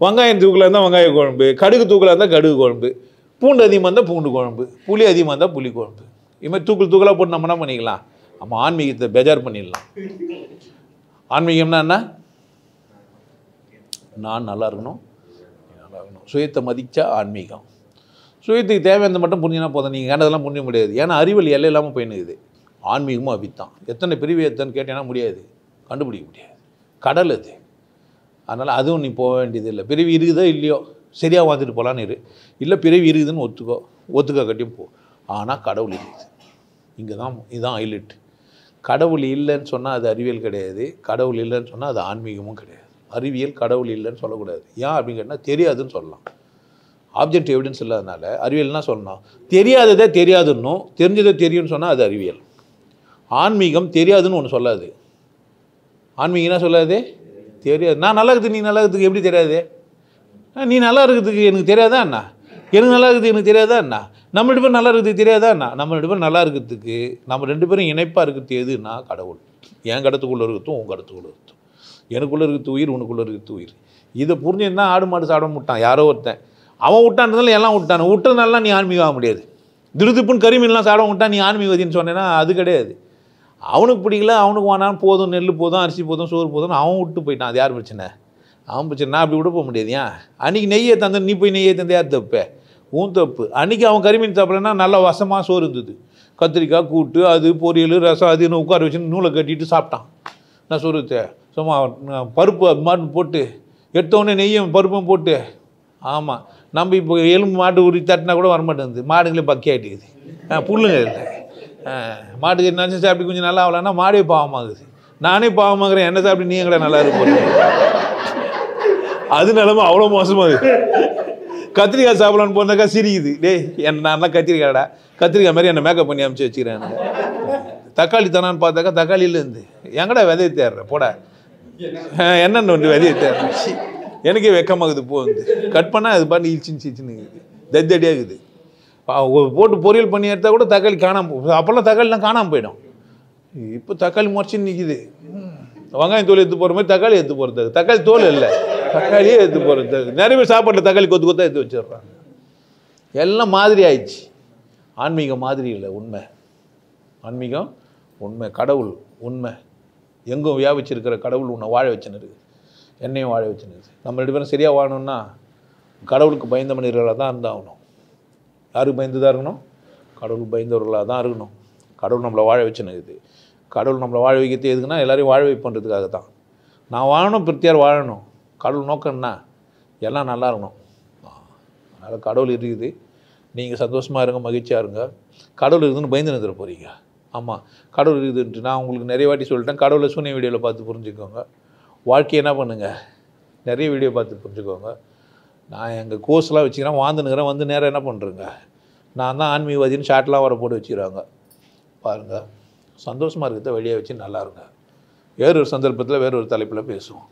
வெங்காயம் தூக்கலாக இருந்தால் வெங்காய குழம்பு, கடுகு தூக்கலாக இருந்தால் கடுகு குழம்பு, பூண்டு அதிகமாக இருந்தால் பூண்டு குழம்பு, புளி அதிகமாக இருந்தால் புளி குழம்பு. இது மாதிரி தூக்கலாக போட்டு நம்ம என்ன பண்ணிக்கலாம், நம்ம ஆன்மீகத்தை பெஜார் பண்ணிடலாம். ஆன்மீகம்னா என்ன? நான் நல்லா இருக்கணும், சுயத்தை மதிச்சா ஆன்மீகம். சுயத்துக்கு தேவையானது மட்டும் புரிஞ்சுனா போதும், நீங்கள் கண்டதெல்லாம் புரிய முடியாது. ஏன்னா அறிவியல் எல்லை இல்லாமல் போயினுக்குது. ஆன்மீகமும் அபித்தான். எத்தனை பிரிவு எத்தனை கேட்டேன்னா முடியாது, கண்டுபிடிக்க முடியாது, கடல் அது. அதனால் அதுவும் நீ போக வேண்டியது இல்லை. பிறவி இருக்குதோ இல்லையோ சரியாக வாழ்ந்துட்டு போகலான்னு இரு, இல்லை பிறவி இருக்குதுன்னு ஒத்துக்க கட்டியும் போ. ஆனால் கடவுள் இருக்குது, இங்கே தான், இதுதான் ஹைலைட். கடவுள் இல்லைன்னு சொன்னால் அது அறிவியல் கிடையாது, கடவுள் இல்லைன்னு சொன்னால் அது ஆன்மீகமும் கிடையாது. அறிவியல் கடவுள் இல்லைன்னு சொல்லக்கூடாது. ஏன் அப்படின்னு கேட்டால் தெரியாதுன்னு சொல்லலாம். ஆப்ஜெக்ட் எவிடன்ஸ் இல்லாதனால அறிவியல்னா சொல்லணும். தெரியாததே தெரியாதுன்னும் தெரிஞ்சதை தெரியும்னு சொன்னால் அது அறிவியல். ஆன்மீகம் தெரியாதுன்னு ஒன்று சொல்லாது. ஆன்மீகம் என்ன சொல்லாது? தெரியாது. நான் நல்லா இருக்குது, நீ நல்லா இருக்கிறதுக்கு எப்படி தெரியாது? நீ நல்லா இருக்கிறதுக்கு எனக்கு தெரியாதா என்ன? எனக்கு நல்லா இருக்குது எனக்கு தெரியாதா என்ன? நம்ம 2 பேரும் நல்லா இருக்கிறதுக்கு தெரியாதா என்ன? நம்ம 2 பேரும் நல்லா இருக்கிறதுக்கு நம்ம 2 பேரும் இணைப்பாக இருக்கிறது எதுன்னா கடவுள். என் கடத்துக்குள்ளே இருக்கிறதும் உன் கடத்துக்குள்ளே இருக்கிறதும், எனக்குள்ளே இருக்கிறது உயிர், உனக்குள்ளே இருக்கிறது உயிர். இதை புரிஞ்சுன்னா ஆடு மாடு சாப்பிட விட்டான் யாரோ ஒருத்தன். அவன் விட்டான்றதுனால எல்லாம் விட்டான். விட்டதுனால நீ ஆன்மீகம் ஆக முடியாது. திருதுப்புன்னு கரிமீன்லாம் சாப்பிட விட்டான் நீ ஆன்மீகவாதின்னு சொன்னேன்னா அது கிடையாது. அவனுக்கு பிடிக்கல, அவனுக்கு வானாலும் போதும், நெல் போதும், அரிசி போதும், சோறு போதும், அவன் விட்டு போயிட்டான். அது யார் பிரச்சனை? அவன் பிரச்சனை. நான் அப்படி விட போக முடியாது. ஏன் அன்றைக்கி நெய்யை தந்து நீ போய் நெய்யை தந்து யார் தப்பு? உன் தப்பு. அன்றைக்கி அவன் கரிமீன் சாப்பிட்றேன்னா நல்லா வசமாக சோறு இருந்தது, கத்திரிக்காய் கூட்டு, அது பொரியல் ரசம் அதுன்னு உட்கார வச்சு நூலை கட்டிட்டு சாப்பிட்டான். நான் சொல்லுறது சும்மா பருப்பு அது மாட்டு போட்டு எடுத்தோடனே நெய்யும் பருப்பும் போட்டு. ஆமாம், நம்ம இப்போ எலும்பு மாட்டு உரி தட்டினா கூட வரமாட்டேங்குது, மாடுங்களே பக்கி ஆகிட்டுக்குது. புல்லுங்க இல்லை, மாட்டுக்கு நினச்சி சாப்பிட்டு கொஞ்சம் நல்லா ஆகலன்னா மாடே பாவமாகுது. நானே பாவமாகறேன், என்ன சாப்பிட்டு நீ எங்கடா நல்லா இருப்போம். அது நிலமை அவ்வளோ மோசமாகுது. கத்திரிக்காய் சாப்பிடலான்னு போனாக்கா சிரிக்குது. டேய் நான் தான் கத்திரிக்காய்டா, கத்திரிக்காய் மாதிரி என்னை மேக்கப் பண்ணி அனுப்பிச்சி வச்சுக்கிறேன். தக்காளி தானான்னு பார்த்தாக்கா தக்காளியிலேருந்து எங்கடா விதையை தேடுற போட, என்னென்ன வந்து விதையை தேடுறேன். எனக்கே வெக்கமாகுது. போகுது கட் பண்ணால் அது பாட்டு இச்சின்னு தத்தடியாகுது. போட்டு பொரியல் பண்ணி எடுத்தால் கூட தக்காளி காணாமல், அப்போல்லாம் தக்காளிலாம் காணாமல் போயிடும். இப்போ தக்காளி முறைச்சின்னு நிற்கிது. வெங்காயம் தோல் எடுத்து போகிற மாதிரி தக்காளி எடுத்து போகிறதுக்கு, தக்காளி தோல் இல்லை தக்காளியே எடுத்து போகிறதுக்கு. நிறைய பேர் சாப்பாட்டில் தக்காளி கொத்து கொத்தாக எடுத்து வச்சிடுறாங்க. எல்லாம் மாதிரி ஆயிடுச்சு. ஆன்மீகம் மாதிரி இல்லை, உண்மை. ஆன்மீகம் உண்மை, கடவுள் உண்மை. எங்கும் வியாபிச்சிருக்கிற கடவுள் உன்னை வாழ வச்சுன்னு இருக்குது, என்னையும் வாழ வச்சுன்னு இருக்குது. நம்ம 2 பேரும் சரியாக வாழணும்னா கடவுளுக்கு பயந்த மனிதர்களாக தான் இருந்தாகணும். யாருக்கு பயந்து தான் இருக்கணும்? கடவுளுக்கு பயந்தவர்களாக தான் இருக்கணும். கடவுள் நம்மளை வாழ வச்சுன்னு இருக்குது. கடவுள் நம்மளை வாழ வைக்கிறது எதுக்குன்னா எல்லாரையும் வாழ வைப்பன்றதுக்காக தான். நான் வாழணும், பிரித்தியார் வாழணும். கடவுள் நோக்கம்னா எல்லாம் நல்லா இருக்கணும். அதனால் கடவுள் இருக்குது, நீங்கள் சந்தோஷமாக இருங்க, மகிழ்ச்சியாக இருங்க. கடவுள் இருக்குதுன்னு பயந்து நிறுத்த போகிறீங்க. ஆமாம், கடவுள் இருக்குதுன்ட்டு நான் உங்களுக்கு நிறைய வாட்டி சொல்லிட்டேன். கடவுளை சூனிய வீடியோவில் பார்த்து புரிஞ்சுக்கோங்க. வாழ்க்கையை என்ன பண்ணுங்கள், நிறைய வீடியோ பார்த்து புரிஞ்சுக்கோங்க. நான் எங்கள் கோர்ஸ்லாம் வச்சுக்கிறேன், வாழ்ந்துனுக்கிறேன், வந்து நேரம் என்ன பண்ணுறேங்க, நான் தான் ஆன்மீகவாதின்னு ஷார்ட்லாம் வர போட்டு வச்சுக்கிறாங்க. பாருங்கள், சந்தோஷமாக இருக்கிறத வெளியே வச்சு நல்லா இருங்க. வேறொரு சந்தர்ப்பத்தில் வேறொரு தலைப்பில் பேசுவோம்.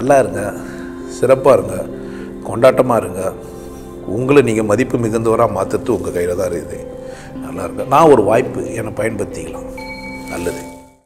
நல்லா இருங்க, சிறப்பாக இருங்க, கொண்டாட்டமாக இருங்க. உங்களை நீங்கள் மதிப்பு மிகுந்தவராக மாற்றுறது உங்கள் கையில் தான் இருக்குது. நல்லா இருங்க. நான் ஒரு வாய்ப்பு என்னை பயன்படுத்திக்கலாம். நல்லது.